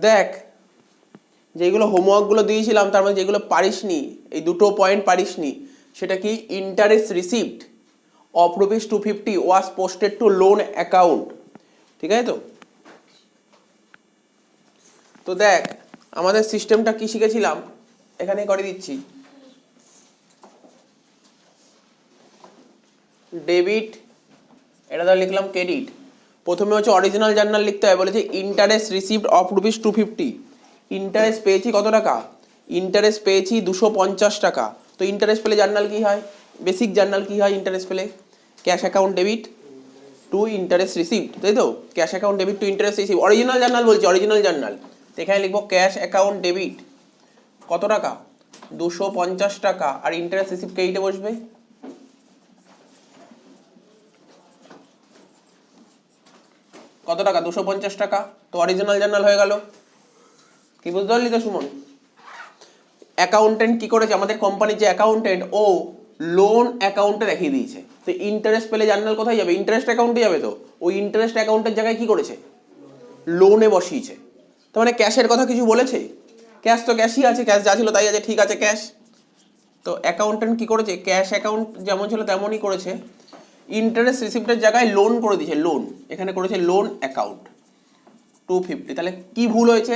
দেখ যেগুলো হোমওয়ার্কগুলো দিয়েছিলাম তার মধ্যে যেগুলো পারিসনি, এই দুটো পয়েন্ট পারিসনি, সেটা কি interest received of rupees 250 was posted two loan account, ঠিক আছে? তো দেখ আমাদের সিস্টেমটা কি শিখেছিলাম, এখানে করে দিচ্ছি। ডেবিট, এটা তো লিখলাম ক্রেডিট। প্রথমে হচ্ছে অরিজিনাল জার্নাল লিখতে হয়, বলেছে interest received of rupees 250। Interest পেয়েছি কত টাকা? ইন্টারেস্ট পেয়েছি 250 টাকা। তো ইন্টারেস্ট পেলে জার্নাল কি হয়? বেসিক জার্নাল কি হয় ইন্টারেস্ট পেলে? Cash account debit to interest received, তাই তো? Cash account debit to interest receive, original journal বলছি, অরিজিনাল জার্নাল। এখানে লিখবো ক্যাশ অ্যাকাউন্ট ডেবিট কত টাকা? 250 টাকা। আর ইন্টারেস্ট রিসিভ ক্রেডিটে বসবে কত টাকা? 250 টাকা। তো অরিজিনাল জার্নাল হয়ে গেল। কি বুঝতে পারলি তো সুমন? অ্যাকাউন্টেন্ট কি করেছে, আমাদের কোম্পানির যে অ্যাকাউন্টেন্ট, ও লোন অ্যাকাউন্টে দেখিয়ে দিয়েছে। তো ইন্টারেস্ট পেলে জার্নাল কোথায় যাবে? ইন্টারেস্ট অ্যাকাউন্টে যাবে। তো ওই ইন্টারেস্ট অ্যাকাউন্টের জায়গায় কি করেছে? লোনে বসিয়েছে। তার মানে ক্যাশের কথা কিছু বলেছে? ক্যাশ তো ক্যাশই আছে, ক্যাশ যা ছিল তাই আছে, ঠিক আছে ক্যাশ। তো অ্যাকাউন্টেন্ট কি করেছে? ক্যাশ অ্যাকাউন্ট যেমন ছিল তেমনই করেছে, ইন্টারেস্ট রিসিপ্টের জায়গায় লোন করে দিয়েছে, লোন। এখানে করেছে লোন অ্যাকাউন্ট 250। তাহলে কি ভুল হয়েছে?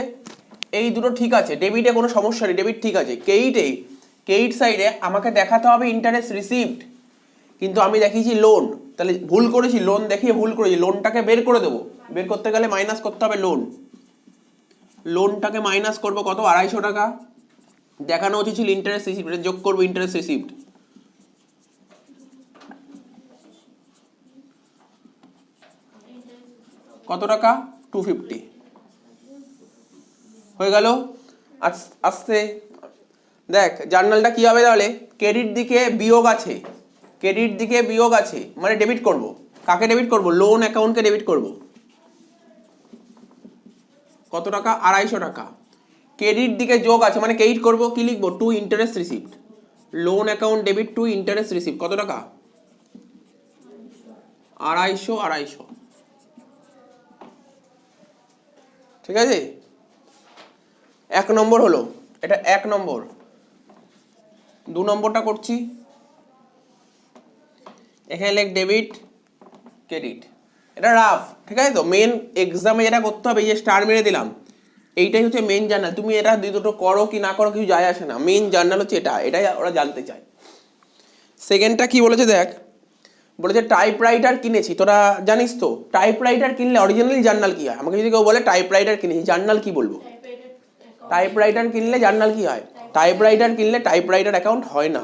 এই দুটো ঠিক আছে, ডেবিটে কোনো সমস্যা নেই, ডেবিট ঠিক আছে। ক্রেডিট সাইডে আমাকে দেখাতে হবে ইন্টারেস্ট রিসিভড, কিন্তু আমি দেখিয়েছি লোন। তাহলে ভুল করেছি, লোন দেখিয়ে ভুল করেছি। লোনটাকে বের করে দেবো, বের করতে গেলে মাইনাস করতে হবে লোন। লোনটাকে মাইনাস করবো কত? 250 টাকা। দেখানো উচিত ছিল ইন্টারেস্ট রিসিভড, যোগ করবো ইন্টারেস্ট রিসিভড কত টাকা? 250 হয়ে গেল। আস্তে দেখ জার্নালটা কি হবে তাহলে? ক্রেডিট দিকে বিয়োগ আছে, ক্রেডিট দিকে বিয়োগ আছে মানে ডেবিট করব। কাকে ডেবিট করব? লোন অ্যাকাউন্টকে ডেবিট করব। কত টাকা? 250 টাকা। ক্রেডিট দিকে যোগ আছে মানে ক্রেডিট করব, কি লিখবো? To interest received, loan account debit to interest receive কত টাকা? 250। ঠিক আছে, 1 নম্বর হলো এটা, 1 নম্বর। 2 নম্বরটা করছি, এখানে লেখ ডেবিট ক্রেডিট। এটা রাফ, ঠিক আছে? তো মেন এক্সামে যেটা করতে হবে, এই যে স্টার মেরে দিলাম, এইটাই হচ্ছে মেন জার্নাল। তুমি এটা দুটো করো কি না করো কিছু যায় আসে না, মেন জার্নাল হচ্ছে এটা, এটাই ওরা জানতে চায়। সেকেন্ডটা কি বলেছে দেখ, বলেছে টাইপরাইটার কিনেছি। তোরা জানিস তো টাইপরাইটার কিনলে অরিজিনালি জার্নাল কি হয়? আমাকে যদি কেউ বলে টাইপরাইটার কিনেছি, জার্নাল কি বলবো? টাইপরাইটার কিনলে জার্নাল কি হয়? টাইপরাইটার কিনলে টাইপরাইটার অ্যাকাউন্ট হয় না।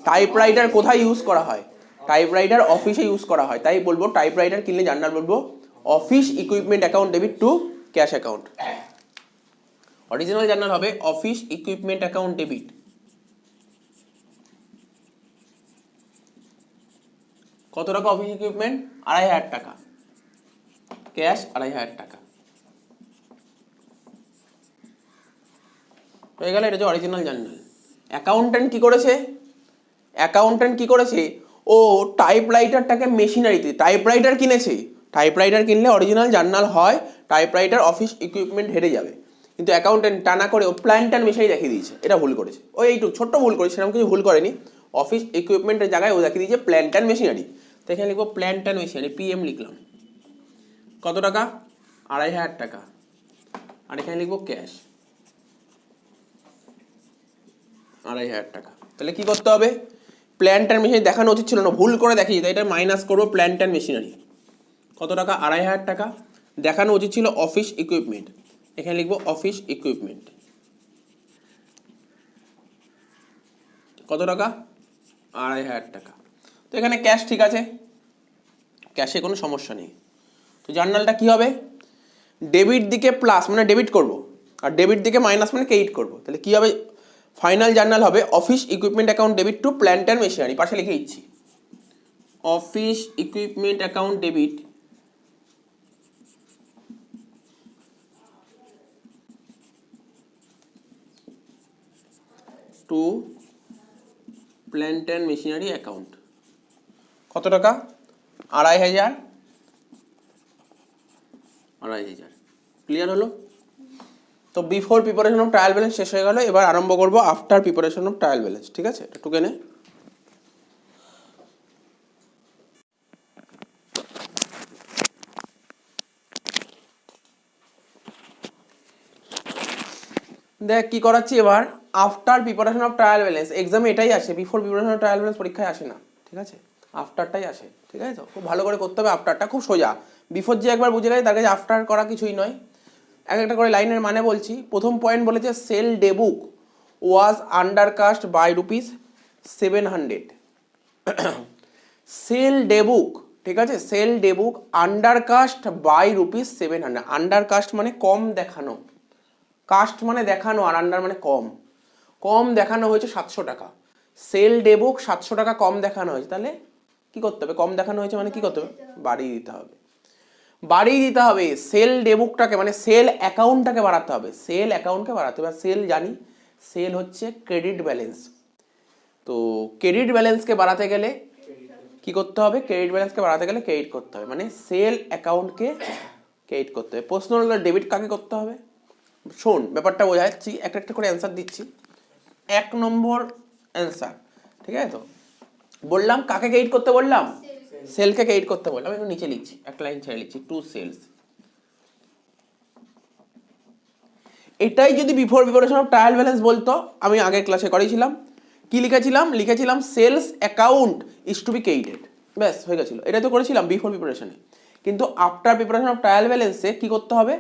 টাইপরাইটার কোথায় ইউজ করা হয়? টাইপরাইটার অফিসে ইউজ করা হয়। তাই বলবো টাইপরাইটার কিনলে জার্নাল বলবো office equipment account debit to cash account. Original journal হবে অফিস ইকুইপমেন্ট অ্যাকাউন্ট ডেবিট। কত টাকা অফিস ইকুইপমেন্ট? 2,500 টাকা। ক্যাশ 2,500 টাকা হয়ে গেল। এটা হচ্ছে অরিজিনাল জার্নাল। অ্যাকাউন্টেন্ট কি করেছে? অ্যাকাউন্টেন্ট কি করেছে? ও টাইপরাইটারটাকে মেশিনারিতে, টাইপরাইটার কিনেছে। টাইপরাইটার কিনলে অরিজিনাল জার্নাল হয়, টাইপরাইটার অফিস ইকুইপমেন্ট হেরে যাবে। কিন্তু অ্যাকাউন্টেন্ট টানা করে ও প্ল্যান্ট অ্যান্ড মেশিনারি দেখিয়ে দিয়েছে, এটা ভুল করেছে। ও এইটুকু ছোট্ট ভুল করেছে, সেরকম কিছু ভুল করেনি। অফিস ইকুইপমেন্টের জায়গায় ও দেখিয়ে দিয়েছে প্ল্যান্ট অ্যান্ড মেশিনারি। তো এখানে লিখবো প্ল্যান্ট অ্যান্ড মেশিনারি, পিএম লিখলাম। কত টাকা? 2,500 টাকা। আর এখানে লিখবো ক্যাশ 2,500 টাকা। তাহলে কি করতে হবে? প্ল্যান্ট অ্যান্ড মেশিনারি দেখানো উচিত ছিল না, ভুল করে দেখিয়ে, তাই এটা মাইনাস করবো প্ল্যান্ট অ্যান্ড মেশিনারি। কত টাকা? 2,500 টাকা। দেখানো উচিত ছিল অফিস ইকুইপমেন্ট, এখানে লিখবো অফিস ইকুইপমেন্ট। কত টাকা? 2,500 টাকা। তো এখানে ক্যাশ ঠিক আছে, ক্যাশে কোনো সমস্যা নেই। তো জার্নালটা কি হবে? ডেবিট দিকে প্লাস মানে ডেবিট করব, আর ডেবিট দিকে মাইনাস মানে ক্রেডিট করব। তাহলে কি হবে? ফাইনাল জার্নাল হবে office equipment account debit to plant and machinery. পাশে লিখে দিচ্ছি office equipment account debit to plant and machinery account. কত টাকা? 2500, 2500। ক্লিয়ার হলো? তো before preparation of trial balance শেষ হয়ে গেল, এবার আরম্ভ করবো after preparation of trial balance. ঠিক আছে, একটু কেনে দেখ কি করাচ্ছি এবার। After preparation of trial balance এক্সামে এটাই আসে, before preparation of trial balance পরীক্ষায় আসে না। ঠিক আছে, আফটারটাই আসে। ঠিক আছে, তো খুব ভালো করে করতে হবে। আফটারটা খুব সোজা, বিফোর যে একবার বুঝে গেছে তার কাছে আফটার করা কিছুই নয়। এক একটা করে লাইনের মানে বলছি। প্রথম পয়েন্ট বলেছে sale day book was undercast by ₹700। Sale day book, ঠিক আছে, sale day book undercast by ₹700। Undercast মানে কম দেখানো, কাস্ট মানে দেখানো, আর আন্ডার মানে কম। কম দেখানো হয়েছে 700 টাকা। সেল ডে বুক 700 টাকা কম দেখানো হয়েছে, তাহলে কি করতে হবে? কম দেখানো হয়েছে মানে কি করতে হবে? বাড়িয়ে দিতে হবে, বাড়িয়ে দিতে হবে। সেল ডে বুকটাকে মানে সেল অ্যাকাউন্টটাকে বাড়াতে হবে, সেল অ্যাকাউন্টকে বাড়াতে হবে। সেল জানি, সেল হচ্ছে ক্রেডিট ব্যালেন্স। তো ক্রেডিট ব্যালেন্সকে বাড়াতে গেলে কি করতে হবে? ক্রেডিট ব্যালেন্সকে বাড়াতে গেলে ক্রেডিট করতে হবে, মানে সেল অ্যাকাউন্টকে ক্রেডিট করতে হবে। প্রশ্ন হলো ডেবিট কাকে করতে হবে? শোন ব্যাপারটা বোঝাচ্ছি, একটা একটা করে অ্যান্সার দিচ্ছি। 1 নম্বর অ্যান্সার, ঠিক আছে? তো বললাম কাকে ক্রেডিট করতে বললাম? সেলকে ক্রেডিট করতে বললাম। একটু নিচে লিখছি, একটা লাইন ছেড়ে লিখছি, টু সেলস। এটাই যদি before preparation of trial balance বলতো, আমি আগের ক্লাসে করেছিলাম, কি লিখেছিলাম? লিখেছিলাম sales account is to be credited, ব্যাস হয়ে গেছিল। এটা তো করেছিলাম বিফোর প্রিপারেশনে। কিন্তু আফটার প্রিপারেশন অফ ট্রায়াল ব্যালেন্সে কি করতে হবে?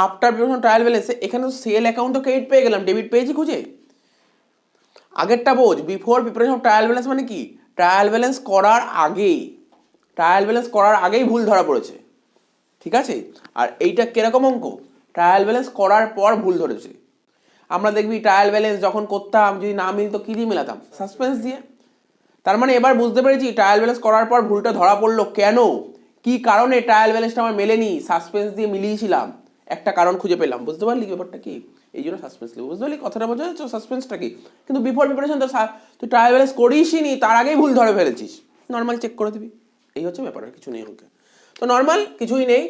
আফটার প্রিপারেশন অফ ট্রায়াল ব্যালেন্সে এখানে তো সেল অ্যাকাউন্ট তো ক্রেডিট পেয়ে গেলাম, ডেবিট পেয়েছি খুঁজে। আগেরটা বোঝ, before preparation of trial balance মানে কি? ট্রায়াল ব্যালেন্স করার আগেই, ট্রায়াল ব্যালেন্স করার আগেই ভুল ধরা পড়েছে। ঠিক আছে, আর এইটা কিরকম অঙ্ক? ট্রায়াল ব্যালেন্স করার পর ভুল ধরেছে। আমরা দেখবি ট্রায়াল ব্যালেন্স যখন করতাম, যদি না মিলতো কি দিয়ে মেলাতাম? সাসপেন্স দিয়ে। তার মানে এবার বুঝতে পেরেছি ট্রায়াল ব্যালেন্স করার পর ভুলটা ধরা পড়লো কেন, কি কারণে ট্রায়াল ব্যালেন্সটা আমার মেলেনি, সাসপেন্স দিয়ে মিলিয়েছিলাম, একটা কারণ খুঁজে পেলাম। বুঝতে পারলি ব্যাপারটা কি? এই জন্য সাসপেন্স লিখবো। বুঝতে পারলি কথাটা? বোঝা যাচ্ছে সাসপেন্সটা কি? কিন্তু বিফোর প্রিপারেশন তো তুই ট্রায়াল ব্যালেন্স করিসই নি, তার আগেই ভুল ধরে ফেলেছিস, নর্মাল চেক করে দিবি। এই হচ্ছে ব্যাপার, আর কিছু নেই অঙ্কে। তো নর্মাল কিছুই নেই।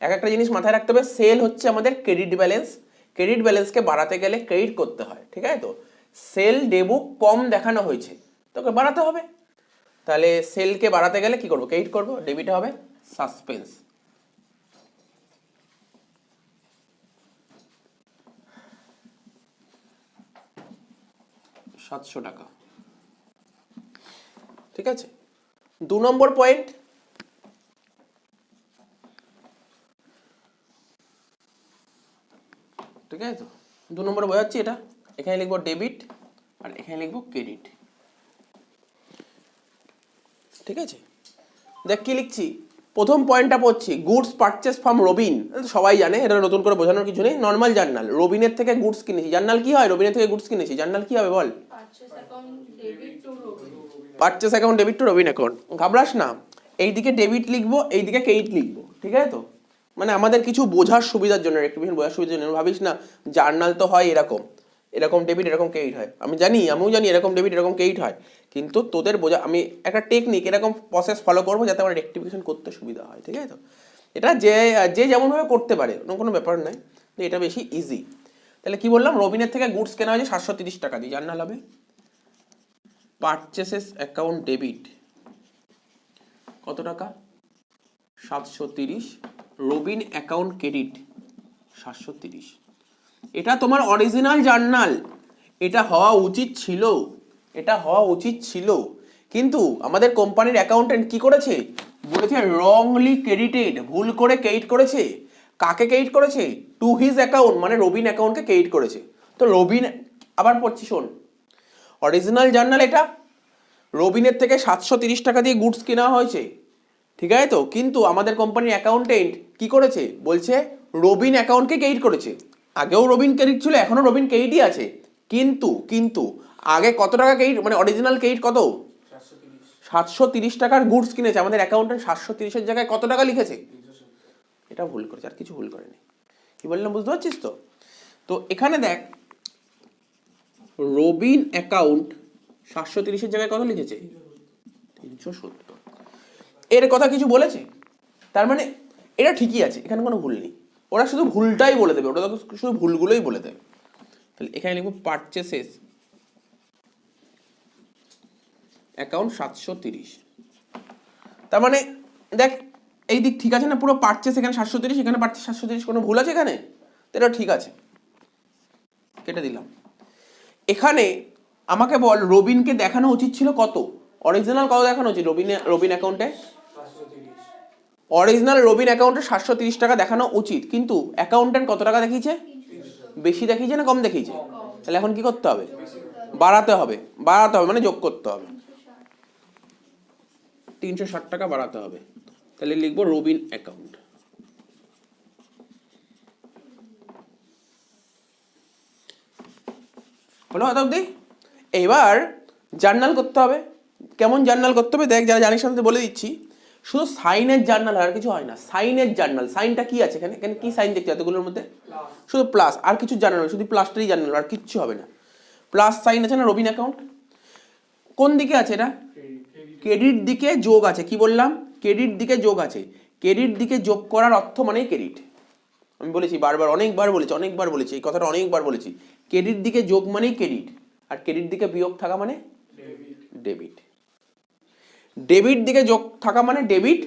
এক একটা জিনিস মাথায় রাখতে হবে, সেল হচ্ছে আমাদের ক্রেডিট ব্যালেন্স, ক্রেডিট ব্যালেন্সকে বাড়াতে গেলে ক্রেডিট করতে হয়। ঠিক আছে, তো সেল ডেবুক কম দেখানো হয়েছে, তোকে বাড়াতে হবে। তাহলে সেলকে বাড়াতে গেলে কি করবো? ক্রেডিট করবো, ডেবিটে হবে সাসপেন্স। টাকা। ঠিক আছে, 2 নম্বর পয়েন্ট, ঠিক আছে? তো 2 নম্বরে বোঝাচ্ছি এটা। এখানে লিখবো ডেবিট আর এখানে লিখবো ক্রেডিট। ঠিক আছে, দেখ কি লিখছি। প্রথম পয়েন্টটা পড়ছি, গুডস পারচেস ফ্রম রবিন। সবাই জানে, এটা নতুন করে বোঝানোর কিছু নেই, নর্মাল জার্নাল। রবিনের থেকে গুডস কিনেছি, জার্নাল কি হয়? রবিনের থেকে গুডস কিনেছি, জার্নাল কি হবে বল? Purchase account debit to Robin account. ঘাবড়াস না, এইদিকে ডেবিট লিখবো, এইদিকে ক্রেডিট লিখবো। ঠিক আছে, তো মানে আমাদের কিছু বোঝার সুবিধার জন্য, রেক্টিফিকেশন বোঝার সুবিধার জন্য। ভাবিস না জার্নাল তো হয় এরকম, এরকম ডেবিট এরকম ক্রেডিট হয়। আমি জানি, আমিও জানি এরকম ডেবিট এরকম ক্রেডিট হয়, কিন্তু তোদের বোঝা, আমি একটা টেকনিক এরকম প্রসেস ফলো করবো যাতে আমার রেক্টিফিকেশন করতে সুবিধা হয়। ঠিক আছে, তো এটা যে যে যেমনভাবে করতে পারে, কোনো ব্যাপার নয়, এটা বেশি ইজি। তাহলে কি বললাম? রবিনের থেকে গুডস কেনা হয়েছে 730 টাকা দিয়ে, জার্নাল হবে পারচেসেস অ্যাকাউন্ট ডেবিট কত টাকা? 730। Robin account credit 730। এটা তোমার অরিজিনাল জার্নাল, এটা হওয়া উচিত ছিল, এটা হওয়া উচিত ছিল। কিন্তু আমাদের কোম্পানির অ্যাকাউন্টেন্ট কি করেছে? বলেছে রংলি ক্রেডিটেড, ভুল করে ক্রেডিট করেছে। কাকে ক্রেডিট করেছে? টু হিজ অ্যাকাউন্ট, মানে রবিন অ্যাকাউন্টকে ক্রেডিট করেছে। তো রবিন, আবার পড়ছি শোন, অরিজিনাল জার্নাল এটা, রবিনের থেকে 730 টাকা দিয়ে গুডস কেনা হয়েছে। ঠিক আছে, তো কিন্তু আমাদের কোম্পানির অ্যাকাউন্টেন্ট কি করেছে? বলছে রবিন অ্যাকাউন্টকে ক্রেডিট করেছে। আগেও রবিন ক্রেডিট ছিল, এখনো রবিন ক্রেডিটই আছে, কিন্তু কিন্তু আগে কত টাকা ক্রেডিট, মানে অরিজিনাল ক্রেডিট কত? 730 টাকার গুডস কিনেছে। আমাদের অ্যাকাউন্টেন্ট 730-এর জায়গায় কত টাকা লিখেছে? এটা ভুল করেছে, আর কিছু ভুল করেনি। কি বললাম বুঝতে পারছিস তো? তো এখানে দেখ, রবিন অ্যাকাউন্ট 730-এর জায়গায় কত লিখেছে? 370। এর কথা কিছু বলেছে? তার মানে এটা ঠিকই আছে, এখানে কোনো ভুল নেই। ওরা শুধু ভুলটাই বলে দেবে, ওটা তো শুধু ভুলগুলোই বলে দেবে। তাহলে এখানে লিখবো পারচেসেস অ্যাকাউন্ট 730। তার মানে দেখ এই দিক ঠিক আছে না, পুরো পারচেস এখানে 730, এখানে পারচেস 730, কোনো ভুল আছে এখানে? তো এটা ঠিক আছে, কেটে দিলাম। এখানে আমাকে বল রবিনকে দেখানো উচিত ছিল কত, অরিজিনাল কত দেখানো উচিত রবিন অ্যাকাউন্টে? অরিজিনাল রবিন অ্যাকাউন্টে 730 টাকা দেখানো উচিত, কিন্তু অ্যাকাউন্টেন্ট কত টাকা দেখিয়েছে? বেশি দেখিয়েছে না কম দেখিয়েছে? তাহলে এখন কি করতে হবে? বাড়াতে হবে, বাড়াতে হবে মানে যোগ করতে হবে, 360 টাকা বাড়াতে হবে। তাহলে লিখবো রবিন অ্যাকাউন্ট। হলো কথা অব্দি? এবার জার্নাল করতে হবে। কেমন জার্নাল করতে হবে দেখ, যারা জানিস আমি বলে দিচ্ছি। শুধু সাইনের জার্নাল আর কিছু হয় না, সাইনের জার্নাল। সাইনটা কি আছে এখানে? এখানে কি সাইন দেখতে এতগুলোর মধ্যে? শুধু প্লাস, আর কিছু জার্নাল, শুধু প্লাসটারই জার্নাল, আর কিচ্ছু হবে না। প্লাস সাইন আছে না রবিন অ্যাকাউন্ট? কোন দিকে আছে এটা? ক্রেডিট দিকে যোগ আছে। কি বললাম? ক্রেডিট দিকে যোগ আছে। ক্রেডিট দিকে যোগ করার অর্থ মানেই ক্রেডিট। আমি বলেছি বারবার, অনেকবার বলেছি এই কথাটা, অনেকবার বলেছি। ক্রেডিট দিকে যোগ মানেই ক্রেডিট, আর ক্রেডিট দিকে বিয়োগ থাকা মানে ডেবিট। ডেবিট দিকে যোগ থাকা মানে ডেবিট,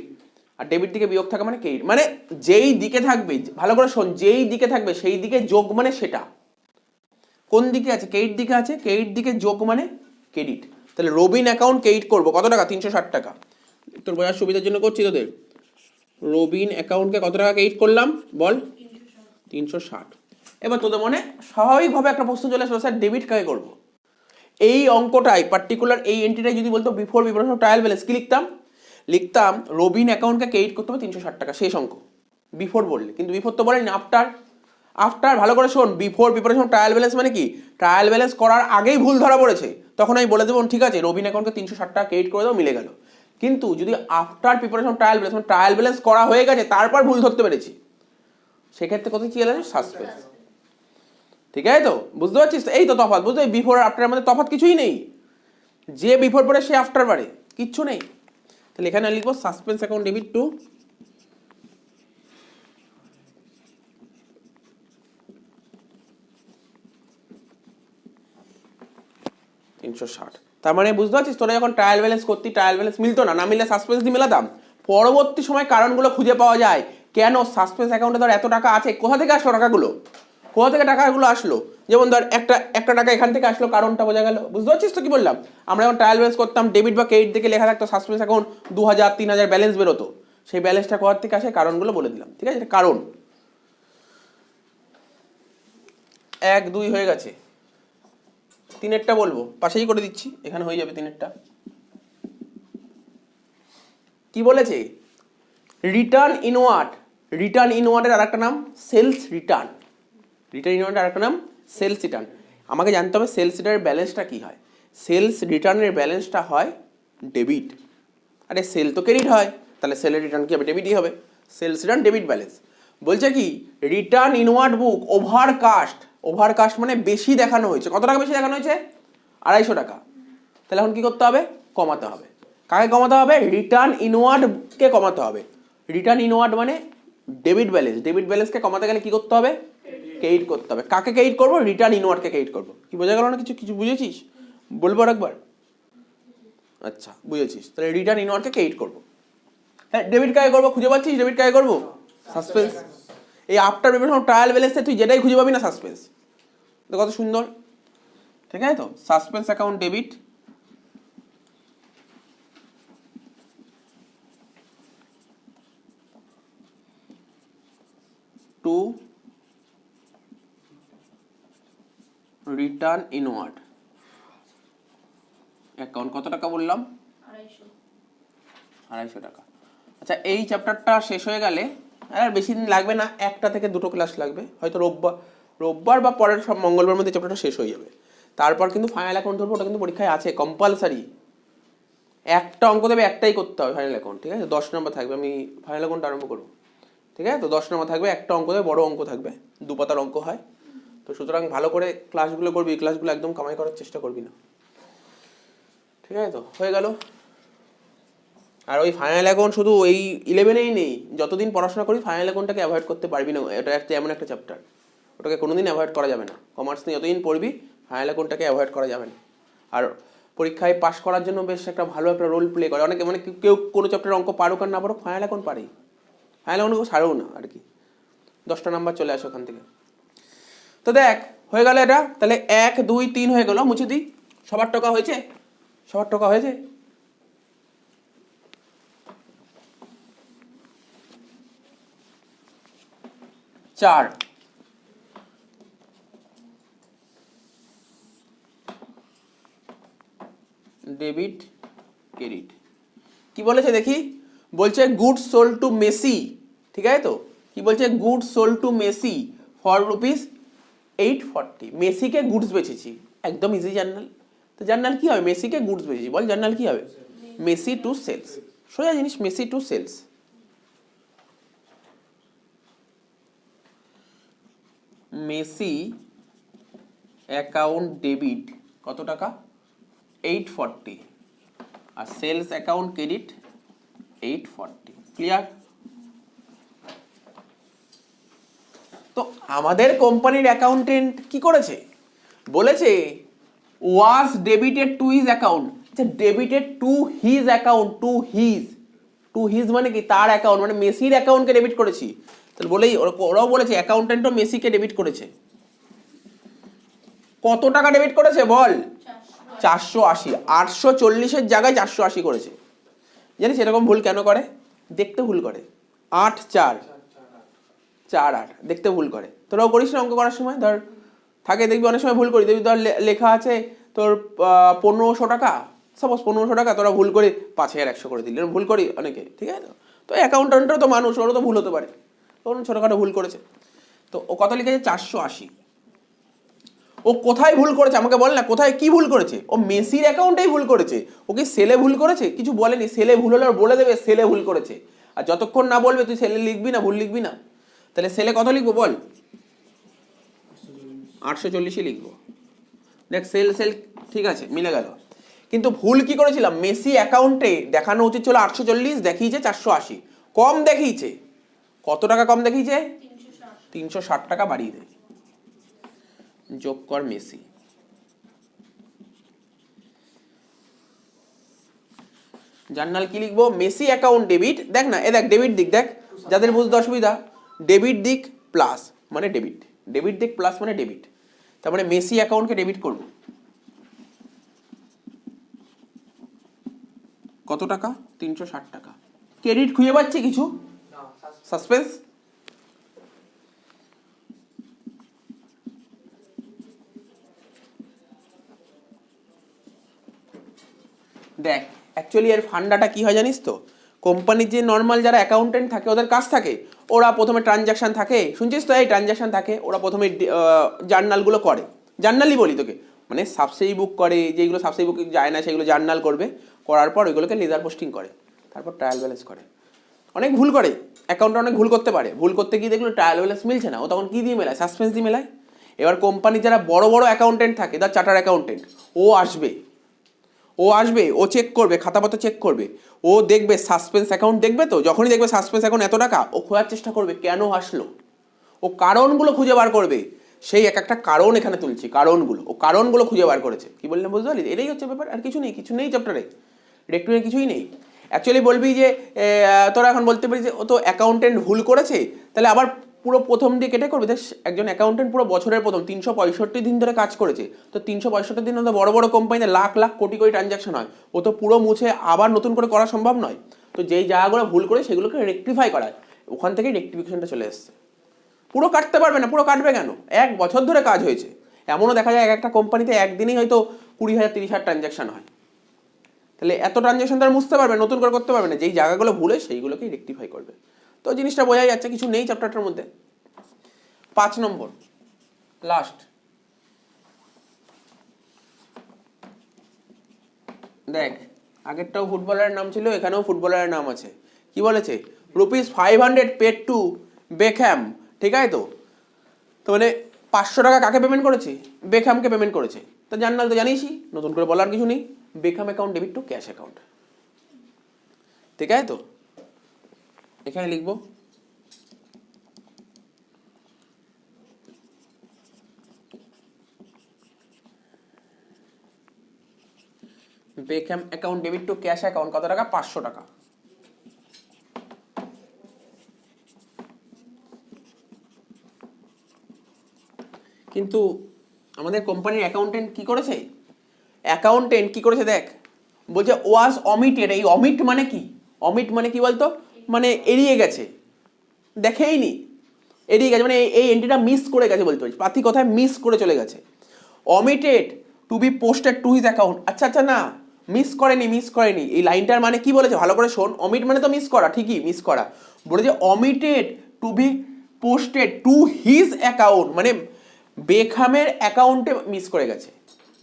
আর ডেবিট দিকে বিয়োগ থাকা মানে ক্রেডিট। মানে যেই দিকে থাকবে, ভালো করে শোন, যেই দিকে থাকবে সেই দিকে যোগ মানে সেটা। কোন দিকে আছে? ক্রেডিট দিকে আছে, ক্রেডিট দিকে যোগ মানে ক্রেডিট। তাহলে রবিন অ্যাকাউন্ট ক্রেডিট করবো কত টাকা? 360 টাকা। তোর বোঝার সুবিধার জন্য করছি তোদের। রবিন অ্যাকাউন্টকে কত টাকা ক্রেডিট করলাম বল? 360। এবার তোদের মনে স্বাভাবিকভাবে একটা প্রশ্ন চলে আসলো, স্যার ডেবিট কাকে করবো? এই অঙ্কটাই পার্টিকুলার এই এন্ট্রিটাই যদি বলতো বিফোর প্রিপারেশন ট্রায়াল ব্যালেন্স, কি লিখতাম রবিন অ্যাকাউন্টকে ক্রেডিট করতে হবে 360 টাকা, শেষ অঙ্ক। বিফোর বললে, কিন্তু বিফোর তো বলেনি, আফটার। আফটার ভালো করে শোন, বিফোর প্রিপারেশন ট্রায়াল ব্যালেন্স মানে কি? ট্রায়াল ব্যালেন্স করার আগেই ভুল ধরা পড়েছে, তখন আমি বলে দেবো ঠিক আছে রবিন অ্যাকাউন্টকে 360 টাকা ক্রেডিট করে দাও, মিলে গেল। কিন্তু যদি আফটার প্রিপারেশন ট্রায়াল ব্যালেন্স, মানে ট্রায়াল ব্যালেন্স করা হয়ে গেছে তারপর ভুল ধরতে পেরেছি, সেক্ষেত্রে কত কি এলো? সাসপেন্স। ঠিক আছে তো? বুঝতে পারছিস? এই তো তফাৎ, বুঝতে? বিফোর আর আফটারের মধ্যে তফাৎ কিছুই নেই। যে বিফোর পরে সে আফটার বাড়ে, কিচ্ছু নেই। তাহলে এখানে লিখবো সাসপেন্স অ্যাকাউন্ট ডেবিট টু $360। তার মানে বুঝতে পারছিস, তোরা যখন ট্রায়াল ব্যালেন্স করতি, ট্রায়াল ব্যালেন্স মিলতো না, না মিললে সাসপেন্স দিয়ে মেলাতাম। পরবর্তী সময় কারণগুলো খুঁজে পাওয়া যায়, কেন সাসপেন্স অ্যাকাউন্টে ধর এত টাকা আছে, কোথা থেকে আসলো টাকাগুলো? কোথা থেকে টাকাগুলো আসলো? যেমন ধর একটা টাকা এখান থেকে আসলো, কারণটা বোঝা গেল। বুঝতে পারছিস তো কি বললাম? আমরা যখন ট্রায়াল ব্যালেন্স করতাম, ডেবিট বা ক্রেডিট থেকে লেখা থাকতো সাসপেন্স অ্যাকাউন্ট 2000 3000 ব্যালেন্স বেরোতো, সেই ব্যালেন্সটা কোথা থেকে আসে, কারণগুলো বলে দিলাম। ঠিক আছে, কারণ 1 2 হয়ে গেছে, 3-এরটা বলবো, পাশেই করে দিচ্ছি, এখানে হয়ে যাবে 3-এরটা। কি বলেছে? Return inward. রিটার্ন ইনওয়ার্ডের আর একটা নাম সেলস রিটার্ন। রিটার্ন ইনওয়ার্ডের আর একটা নাম সেলস রিটার্ন। আমাকে জানতে হবে সেলস রিটার্নের ব্যালেন্সটা কি হয়। সেলস রিটার্নের ব্যালেন্সটা হয় ডেবিট। আরে সেল তো ক্রেডিট হয়, তাহলে সেলের রিটার্ন কি হবে? ডেবিটই হবে। Sales return debit balance. বলছে কি return inward book overcast. Overcast মানে বেশি দেখানো হয়েছে। কত টাকা বেশি দেখানো হয়েছে? 250 টাকা। তাহলে এখন কি করতে হবে? কমাতে হবে। কাকে কমাতে হবে? রিটার্ন ইনওয়ার্ডকে কমাতে হবে। রিটার্ন ইনওয়ার্ড মানে ডেবিট ব্যালেন্স। ডেবিট ব্যালেন্সকে কমাতে গেলে কি করতে হবে? ক্রেডিট করতে হবে। কাকে ক্রেডিট করবো? রিটার্ন ইনওয়ার্ডকে ক্রেডিট করবো। কি বোঝা গেল না? কিছু বুঝেছিস? বলবো আর একবার? আচ্ছা বুঝেছিস। তাহলে রিটার্ন ইনওয়ার্ডকে ক্রেডিট করবো। হ্যাঁ, ডেবিট কাকে করবো? খুঁজে পাচ্ছিস ডেবিট কাকে করবো? সাসপেন্স। এই আফটার প্রিপারেশন ট্রায়াল ব্যালেন্সে তুই যেটাই খুঁজে পাবি না সাসপেন্স। তো কত সুন্দর। ঠিক আছে তো? Suspense account debit to return inward account. কত টাকা বললাম? 250 টাকা। আচ্ছা, এই চ্যাপ্টারটা শেষ হয়ে গেলে আর বেশি দিন লাগবে না, 1টা থেকে 2টো ক্লাস লাগবে, হয়তো রোববার বা পরের সব মঙ্গলবার মধ্যে চ্যাপ্টারটা শেষ হয়ে যাবে। তারপর কিন্তু ফাইনাল অ্যাকাউন্ট ধরবো, ওটা কিন্তু পরীক্ষায় আছে কম্পালসারি। একটা অঙ্ক দেবে, একটাই করতে হবে ফাইনাল অ্যাকাউন্ট। ঠিক আছে, 10 নম্বর থাকবে। আমি ফাইনাল অ্যাকাউন্ট আরম্ভ করবো। ঠিক আছে তো? 10 নম্বর থাকবে, একটা অঙ্ক দেবে, বড় অঙ্ক থাকবে, 2 পাতার অঙ্ক হয়। তো সুতরাং ভালো করে ক্লাসগুলো করবি, ক্লাসগুলো একদম কামাই করার চেষ্টা করবি না। ঠিক আছে তো? হয়ে গেল। আর ওই ফাইনাল অ্যাকাউন্ট শুধু এই 11-এই নেই, যতদিন পড়াশোনা করি ফাইনাল অ্যাকাউন্টটাকে অ্যাভয়েড করতে পারবি না। এটা একটা এমন একটা চ্যাপ্টার, ওটাকে কোনোদিন অ্যাভয়েড করা যাবে না। কমার্স নিয়ে যতদিন পড়বি ফাইনাল অ্যাকাউন্টটাকে অ্যাভয়েড করা যাবে না। আর পরীক্ষায় পাশ করার জন্য বেশ একটা ভালো একটা রোল প্লে করে অনেকে, মানে কেউ কোনো চ্যাপ্টারের অঙ্ক পারুক আর না পারুক, ফাইনাল অ্যাকাউন্ট পারেই, ফাইনাল অ্যাকাউন্ট কেউ ছাড়েও না আর কি, 10টা নাম্বার চলে আসে ওখান থেকে। তো দেখ হয়ে গেল এটা, তাহলে 1 2 3 হয়ে গেল, মুছে দিই। সবার টাকা হয়েছে, সবার টাকা হয়েছে। চার, ডেবিট ক্রেডিট কি বলেছে দেখি, বলছে গুড সোল্ড টু মেসি, ঠিক আছে তো, কি বলছে good sold to Messi for ₹840। মেসিকে গুডস বেচেছি, একদম ইজি জার্নাল। তো জার্নাল কি হবে, মেসিকে গুডস বেচেছি, বল জার্নাল কি হবে, মেসি টু সেলস, সোজা জিনিস, Messi to sales. Messi account debit কত টাকা, 840, আর সেলস অ্যাকাউন্ট ক্রেডিট 840। ক্লিয়ার? তো আমাদের কোম্পানির অ্যাকাউন্টেন্ট কি করেছে, বলেছে was debited to his account. আচ্ছা, debited to his account, to his মানে কি, তার অ্যাকাউন্ট, মানে মেসির অ্যাকাউন্টকে ডেবিট করেছি। তাহলে বলেই ওরাও বলেছে অ্যাকাউন্টেন্টও মেসিকে ডেবিট করেছে। কত টাকা ডেবিট করেছে বল, 480। 840-এর জায়গায় 480 করেছে। জানিস এরকম ভুল কেন করে, দেখতে ভুল করে। 8 4 4 8 দেখতে ভুল করে। তোরাও করিস না অঙ্ক করার সময়, ধর থাকে দেখবি অনেক সময় ভুল করি, দেখবি ধর লেখা আছে তোর 1500 টাকা, সাপোজ 1500 টাকা, তোরা ভুল করে 5100 করে দিলি, ভুল করি অনেকে, ঠিক আছে তো। তো অ্যাকাউন্টেন্টও তো মানুষ, ওরও তো ভুল হতে পারে, তখন ছোটোখাটো ভুল করেছে। তো ও কত লিখেছে, 480। ও কোথায় ভুল করেছে আমাকে বল না, কোথায় কি ভুল করেছে? ও মেসির অ্যাকাউন্টেই ভুল করেছে। ও কি সেলে ভুল করেছে? কিছু বলেনি। সেলে ভুল হলে বলে দেবে সেলে ভুল করেছে, আর যতক্ষণ না বলবে তুই সেলে লিখবি না, ভুল লিখবি না। তাহলে সেলে কত লিখবো বল, 840-ই লিখবো। দেখ সেল সেল ঠিক আছে, মিলে গেল। কিন্তু ভুল কি করেছিলাম, মেসি অ্যাকাউন্টে দেখানো উচিত ছিল 840, দেখিয়েছে 480, কম দেখিয়েছে। কত টাকা কম দেখিয়েছে, 360 টাকা বাড়িয়ে দেয়। যোগ কর মেসি। জার্নাল কি লিখবো, মেসি অ্যাকাউন্ট ডেবিট। দেখ না, এ দেখ ডেবিট দিক, দেখ যাদের বুঝতে অসুবিধা, ডেবিট দিক প্লাস মানে ডেবিট, ডেবিট দিক প্লাস মানে ডেবিট। তার মানে মেসি অ্যাকাউন্টকে ডেবিট করব কত টাকা, 360 টাকা। ক্রেডিট খুঁজে পাচ্ছি কিছু, সাসপেন্স। দেখ অ্যাকচুয়ালি এর ফান্ডাটা কি হয় জানিস তো, কোম্পানির যে নর্মাল যারা অ্যাকাউন্টেন্ট থাকে ওদের কাজ থাকে, ওরা প্রথমে ট্রানজ্যাকশন থাকে, শুনছিস তো, এই ট্রানজ্যাকশন থাকে, ওরা প্রথমে জার্নালগুলো করে, জার্নালই বলি তোকে, মানে সাবসিডি বুক করে, যেগুলো সাবসিডি বুক যায় না সেগুলো জার্নাল করবে, করার পর ওইগুলোকে লেজার পোস্টিং করে, তারপর ট্রায়াল ব্যালেন্স করে। অনেক ভুল করে অ্যাকাউন্টে, অনেক ভুল করতে পারে, ভুল করতে গিয়ে দেখলো ট্রায়াল ব্যালেন্স মিলছে না, ও তখন কি দিয়ে মেলায়, সাসপেন্স দিয়ে মেলায়। এবার কোম্পানির যারা বড় বড় অ্যাকাউন্টেন্ট থাকে, তার চার্টার অ্যাকাউন্টেন্ট, ও আসবে, ও চেক করবে, খাতাপত্র চেক করবে, ও দেখবে সাসপেন্স অ্যাকাউন্ট, দেখবে তো, যখনই দেখবে সাসপেন্স অ্যাকাউন্ট এত টাকা, ও খোঁজার চেষ্টা করবে কেন আসলো, ও কারণগুলো খুঁজে বার করবে। সেই এক একটা কারণ এখানে তুলছি, ও কারণগুলো খুঁজে বার করেছে। কি বললাম বুঝতে পারলি, এটাই হচ্ছে ব্যাপার, আর কিছু নেই চ্যাপ্টারে, রেক্টুরে কিছুই নেই। অ্যাকচুয়ালি বলবি যে তোরা এখন বলতে পারিস যে ও তো অ্যাকাউন্টেন্ট ভুল করেছে, তাহলে আবার পুরো প্রথম দিয়ে কেটে করবে। একজন অ্যাকাউন্টেন্ট পুরো বছরের প্রথম 365 দিন ধরে কাজ করেছে, তো 365 দিন তো বড় বড় কোম্পানিতে লাখ লাখ কোটি কোটি ট্রানজাকশন হয়, ও তো পুরো মুছে আবার নতুন করে করা সম্ভব নয়। তো যেই জায়গাগুলো ভুল করে সেগুলোকে রেকটিফাই করায়, ওখান থেকেই রেকটিফিকেশনটা চলে এসছে। পুরো কাটতে পারবে না, পুরো কাটবে কেন, 1 বছর ধরে কাজ হয়েছে। এমনও দেখা যায় এক একটা কোম্পানিতে একদিনেই হয়তো 20,000 30,000 ট্রানজাকশন হয়। তাহলে এত ট্রানজাকশন তারা বুঝতে পারবে, নতুন করে করতে পারবে না, যেই জায়গাগুলো ভুলে সেইগুলোকেই রেকটিফাই করবে। তো জিনিসটা বোঝাই যাচ্ছে, কিছু নেই চ্যাপ্টারটার মধ্যে। 5 নম্বর লাস্ট, দেখ আগেরটাও ফুটবলারের নাম ছিল, এখানেও ফুটবলারের নাম আছে। কি বলেছে, ₹500 পেড টু বেকহ্যাম, ঠিক আছে তো। তো মানে 500 টাকা কাকে পেমেন্ট করেছে, বেকহ্যামকে পেমেন্ট করেছে। তো জার্নাল তো জানিসই, নতুন করে বলার কিছু নেই। Beckham account debit to cash account, ঠিক আছে? তো এখানে লিখবো Beckham account debit to cash account কত টাকা? 500 টাকা। কিন্তু আমাদের কোম্পানির অ্যাকাউন্টেন্ট কি করেছে? দেখ, বলছে ওয়াজ অমিটেড। এই অমিট মানে কি? অমিট মানে কি বলতো? মানে এড়িয়ে গেছে, দেখেইনি, এড়িয়ে গেছে, মানে এই এন্ট্রিটা মিস করে গেছে বলতে পারছি। পাতি কথায় মিস করে চলে গেছে। Omitted to be posted to his account. আচ্ছা না, মিস করেনি। এই লাইনটার মানে কি বলেছে ভালো করে শোন। অমিট মানে তো মিস করা, ঠিকই মিস করা। বলেছে omitted to be posted to his account, মানে বেকহামের অ্যাকাউন্টে মিস করে গেছে।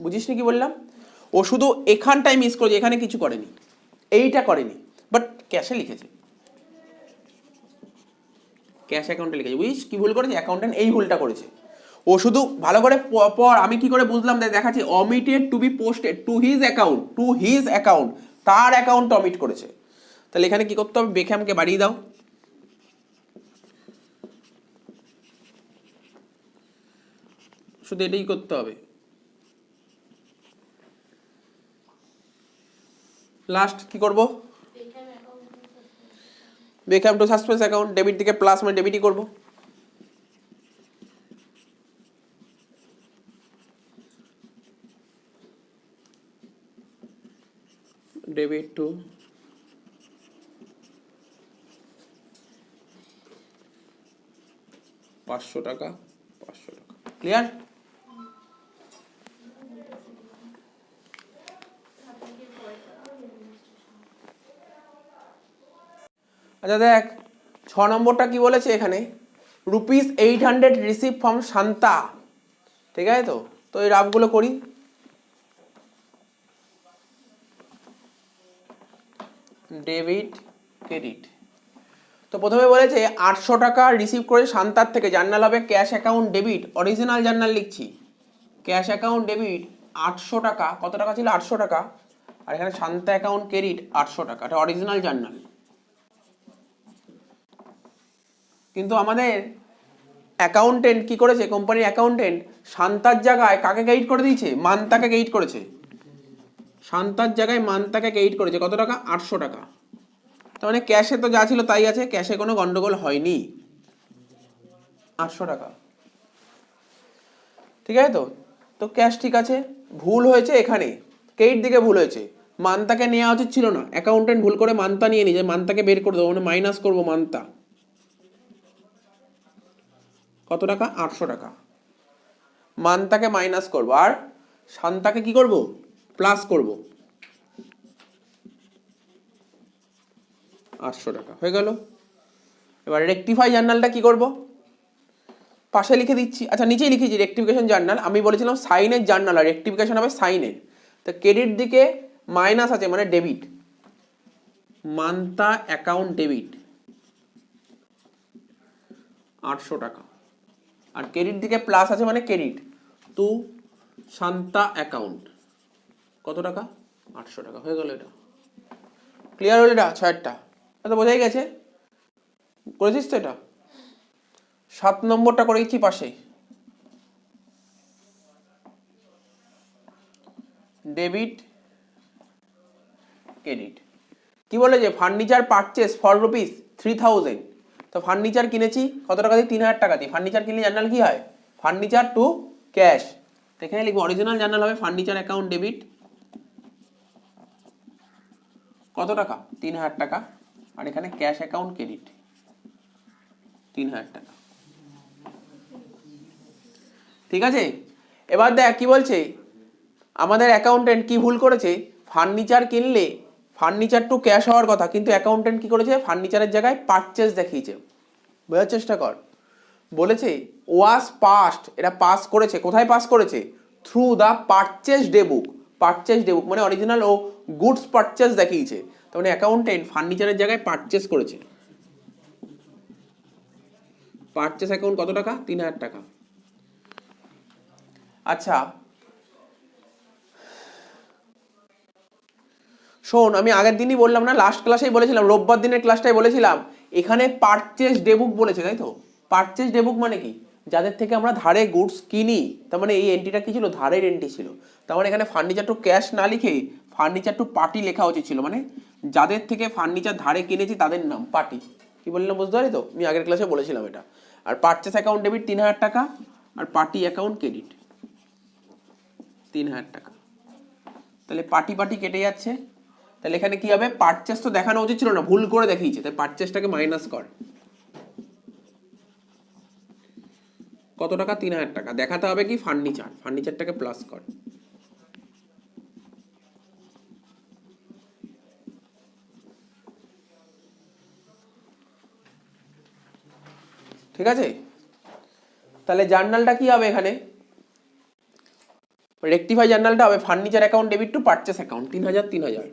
বুঝিস নি কি বললাম? ও শুধু এখানটায় মিস করেছে, এখানে কিছু করেনি, এইটা করেনি, বাট ক্যাশে লিখেছে, ক্যাশ অ্যাকাউন্টে লিখেছে। বুঝিস কি ভুল করেছে? অ্যাকাউন্টেন্ট এই ভুলটা করেছে। ও শুধু ভালো করে পর, আমি কি করে বুঝলাম দেখাচ্ছি। Omitted to be posted to his account, তার অ্যাকাউন্ট অমিট করেছে। তাহলে এখানে কি করতে হবে? বেকহ্যামকে বাড়িয়ে দাও, শুধু এটাই করতে হবে। লাস্ট কি করব? Beckham to suspense account, debit দিকে প্লাস মানে ডেবিটই করব। ডেবিট টু টাকা, 500 টাকা। ক্লিয়ার? আচ্ছা দেখ, 6 নম্বরটা কি বলেছে এখানে? ₹800 রিসিভ ফ্রম শান্তা। ঠিক আছে? তো এই রাফগুলো করি। Debit credit. তো প্রথমে বলেছে 800 টাকা রিসিভ করে শান্তার থেকে, জার্নাল হবে cash account debit, original journal লিখছি। ক্যাশ অ্যাকাউন্ট ডেবিট 800 টাকা, কত টাকা ছিল? 800 টাকা। আর এখানে শান্তা অ্যাকাউন্ট ক্রেডিট 800 টাকা, এটা অরিজিনাল জার্নাল। কিন্তু আমাদের অ্যাকাউন্টেন্ট কি করেছে? কোম্পানির অ্যাকাউন্টেন্ট শান্তার জায়গায় কাকে ক্রেডিট করে দিয়েছে? মান্তাকে ক্রেডিট করেছে। শান্তার জায়গায় মান্তাকে ক্রেডিট করেছে, কত টাকা? 800 টাকা। তার মানে ক্যাশে তো যা ছিল তাই আছে, ক্যাশে কোনো গন্ডগোল হয়নি, 800 টাকা। ঠিক আছে? তো ক্যাশ ঠিক আছে। ভুল হয়েছে এখানে, ক্রেডিট দিকে ভুল হয়েছে। মান্তাকে নেওয়া উচিত ছিল না, অ্যাকাউন্টেন্ট ভুল করে মান্তা নিয়ে নিয়েছে। মান্তাকে বের করে দেবো, মানে মাইনাস করবো মান্তা। কত টাকা? 800 টাকা। মান্তাকে মাইনাস করব, আর শান্তাকে কি করব? প্লাস করব। 800 টাকা হয়ে গেল। এবার রেকটিফাই জার্নালটা কি করব? পাশে লিখে দিচ্ছি। আচ্ছা নিচেই লিখেছি রেকটিফিকেশন জার্নাল। আমি বলেছিলাম সাইনের জার্নাল, আর রেকটিফিকেশন হবে সাইনের। তো ক্রেডিট দিকে মাইনাস আছে মানে ডেবিট, মান্তা অ্যাকাউন্ট ডেবিট 800 টাকা। আর ক্রেডিট দিকে প্লাস আছে মানে ক্রেডিট টু শান্তা অ্যাকাউন্ট, কত টাকা? 800 টাকা। হয়ে গেল। এটা ক্লিয়ার হলো? এটা 6টা তো বোঝাই গেছে। করেছিস তো এটা? 7 নম্বরটা করে দিচ্ছি পাশে। ডেবিট ক্রেডিট কি বলে? যে ফার্নিচার পারচেস ফর ₹3000। তো ফার্নিচার কিনেছি কত টাকা দিয়ে? 3000 টাকা দিয়ে। ফার্নিচার কিনলে জার্নাল কি হয়? Furniture to cash. তো এখানে লিখবো অরিজিনাল জার্নাল হবে ফার্নিচার অ্যাকাউন্ট ডেবিট, কত টাকা? 3000 টাকা। আর এখানে ক্যাশ অ্যাকাউন্ট ক্রেডিট 3000 টাকা। ঠিক আছে? এবার দেখ কি বলছে আমাদের অ্যাকাউন্টেন্ট, কি ভুল করেছে? ফার্নিচার কিনলে ফার্নিচার টু ক্যাশ হওয়ার কথা, কিন্তু অ্যাকাউন্টেন্ট কি করেছে? ফার্নিচারের জায়গায় পারচেস দেখিয়েছে। বোঝার চেষ্টা কর। বলেছে ওয়াজ পাস্ট, এটা পাস করেছে। কোথায় পাস করেছে? Through the purchase day book. Purchase day book মানে অরিজিনাল ও গুডস পারচেস দেখিয়েছে। তার মানে অ্যাকাউন্টেন্ট ফার্নিচারের জায়গায় পারচেস করেছে। পারচেস অ্যাকাউন্ট কত টাকা? 3000 টাকা। আচ্ছা শোন, আমি আগের দিনই বললাম না, লাস্ট ক্লাসেই বলেছিলাম, রোববার দিনের ক্লাসটাই বলেছিলাম, এখানে পারচেজ ডেবুক বলেছে, তাই তো? পারচেজ ডেবুক মানে কি? যাদের থেকে আমরা ধারে গুডস কিনি, তার মানে এই এন্ট্রিটা কি ছিল? ধারের এন্ট্রি ছিল। তার মানে এখানে ফার্নিচার টু ক্যাশ না লিখে ফার্নিচার টু পার্টি লেখা উচিত ছিল, মানে যাদের থেকে ফার্নিচার ধারে কিনেছি তাদের নাম পার্টি। কি বললাম বুঝতে পারি তো? আমি আগের ক্লাসে বলেছিলাম এটা। আর পারচেস অ্যাকাউন্ট ডেবিট 3000 টাকা, আর পার্টি অ্যাকাউন্ট ক্রেডিট 3000 টাকা। তাহলে পার্টি পার্টি কেটে যাচ্ছে। তাহলে এখানে কি হবে? পারচেস তো দেখানো উচিত ছিল না, ভুল করে দেখিয়েছে, তাই পারচেসটাকে মাইনাস কর। কত টাকা? 3000 টাকা। দেখাতে হবে কি? ফার্নিচার, ফার্নিচারটাকে প্লাস কর। ঠিক আছে? তাহলে জার্নালটা কি হবে এখানে? রেকটিফাই জার্নালটা হবে furniture account debit to purchase account 3000 3000।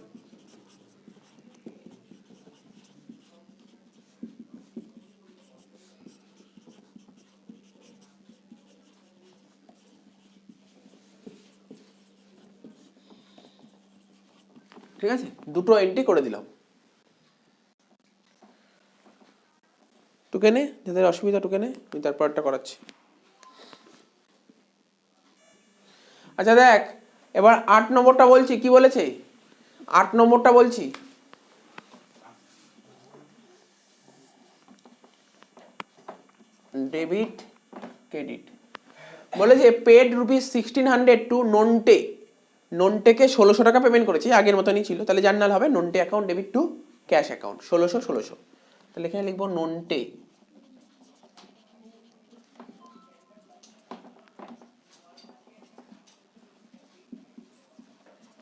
ঠিক আছে, দুটো এন্ট্রি করে দিলাম। টুকে নে, যাদের অসুবিধা টুকে নে, আমি তারপরটা করাচ্ছি। আচ্ছা দেখ, এবার 8 নম্বরটা বলছি, কি বলেছে? 8 নম্বরটা বলছি, ডেবিট ক্রেডিট বলেছে পেড রুপিস 1600 টু নন্টে। নন্টেকে 1600 টাকা পেমেন্ট করেছি, আগের মতনই ছিল। তাহলে জার্নাল হবে Nonte account debit to cash account 1600। তাহলে এখানে লিখবো নন্টে।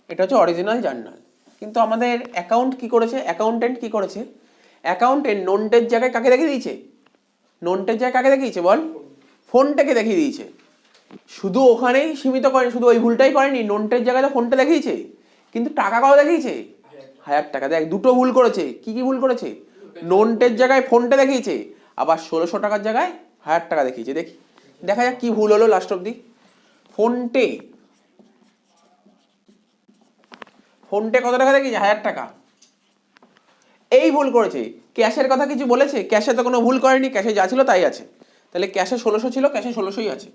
এটা হচ্ছে অরিজিনাল জার্নাল। কিন্তু আমাদের অ্যাকাউন্ট কি করেছে? অ্যাকাউন্টেন্ট কি করেছে? অ্যাকাউন্টেন্ট নন্টের জায়গায় কাকে দেখিয়ে দিয়েছে? নন্টের জায়গায় কাকে দেখিয়েছে বল? ফোনটাকে দেখিয়ে দিয়েছে। শুধু ওখানেই সীমিত করেনি, শুধু ওই ভুলটাই করেনি, নন্টের জায়গায় তো ফোনটা দেখিয়েছে, কিন্তু টাকা কত দেখিয়েছে? 1000 টাকা। দেখ, দুটো ভুল করেছে। কি কি ভুল করেছে? নন্টের জায়গায় ফোনটা দেখিয়েছে, আবার 1600 টাকার জায়গায় 1000 টাকা দেখিয়েছে। দেখি, দেখা যাক কি ভুল হলো লাস্ট অব্দি। ফোনটে, ফোনটে কত টাকা দেখিয়েছে? 1000 টাকা। এই ভুল করেছে। ক্যাশের কথা কিছু বলেছে? ক্যাশে তো কোনো ভুল করেনি, ক্যাশে যা ছিল তাই আছে। তাহলে ক্যাশে 1600 ছিল, ক্যাশে 1600ই আছে।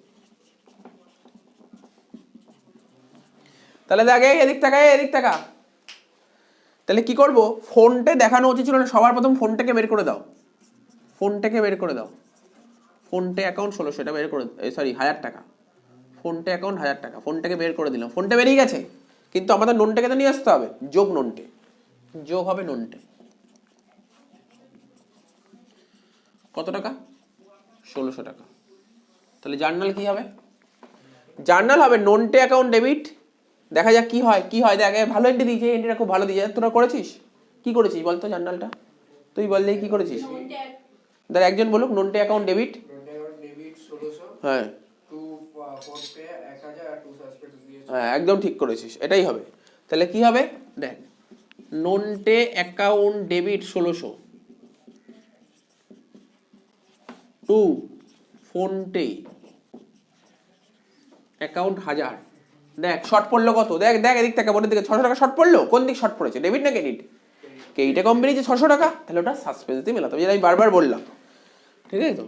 তাহলে দেখ, এদিক টাকা, এদিক টাকা। তাহলে কি করব? ফোনটে দেখানো উচিত ছিল না, সবার প্রথম ফোনটাকে বের করে দাও। ফোনটাকে বের করে দাও। ফোনটে অ্যাকাউন্ট 1600, এটা বের করে, সরি 1000 টাকা। ফোনটে অ্যাকাউন্ট 1000 টাকা, ফোনটাকে বের করে দিলাম। ফোনটা বেরিয়ে গেছে, কিন্তু আমাদের ননটাকে তো নিয়ে আসতে হবে। যোগ ননটে, যোগ হবে ননটে। কত টাকা? 1600 টাকা। তাহলে জার্নাল কি হবে? জার্নাল হবে ননটে অ্যাকাউন্ট ডেবিট। দেখা যাক কি হয়। কি হয় দেখ, ভালো এন্ট্রি দিয়েছে, এন্ট্রিটা খুব ভালো দিয়েছে। তোরা করেছিস? কি করেছিস বলতো জার্নালটা? তুই বল দেখি কি করেছিস। দাঁড়া, একজন বলুক। ননটে অ্যাকাউন্ট ডেবিট, হ্যাঁ হ্যাঁ, একদম ঠিক করেছিস, এটাই হবে। তাহলে কি হবে দেখ, ননটে অ্যাকাউন্ট ডেবিট 1600 টু ফোনটে অ্যাকাউন্ট 1000। দেখ শর্ট পড়লো কত? দেখ দেখ, এদিক থেকে বোনের দিকে 600 টাকা শর্ট পড়লো। কোন দিক শর্ট পড়েছে? ডেবিট না ক্রেডিট? ক্রেডিটে কম বেরিয়েছে 600 টাকা। তাহলে ওটা সাসপেন্স দিয়ে মেলাতে হবে, যেটা আমি বারবার বললাম। ঠিক আছে তো?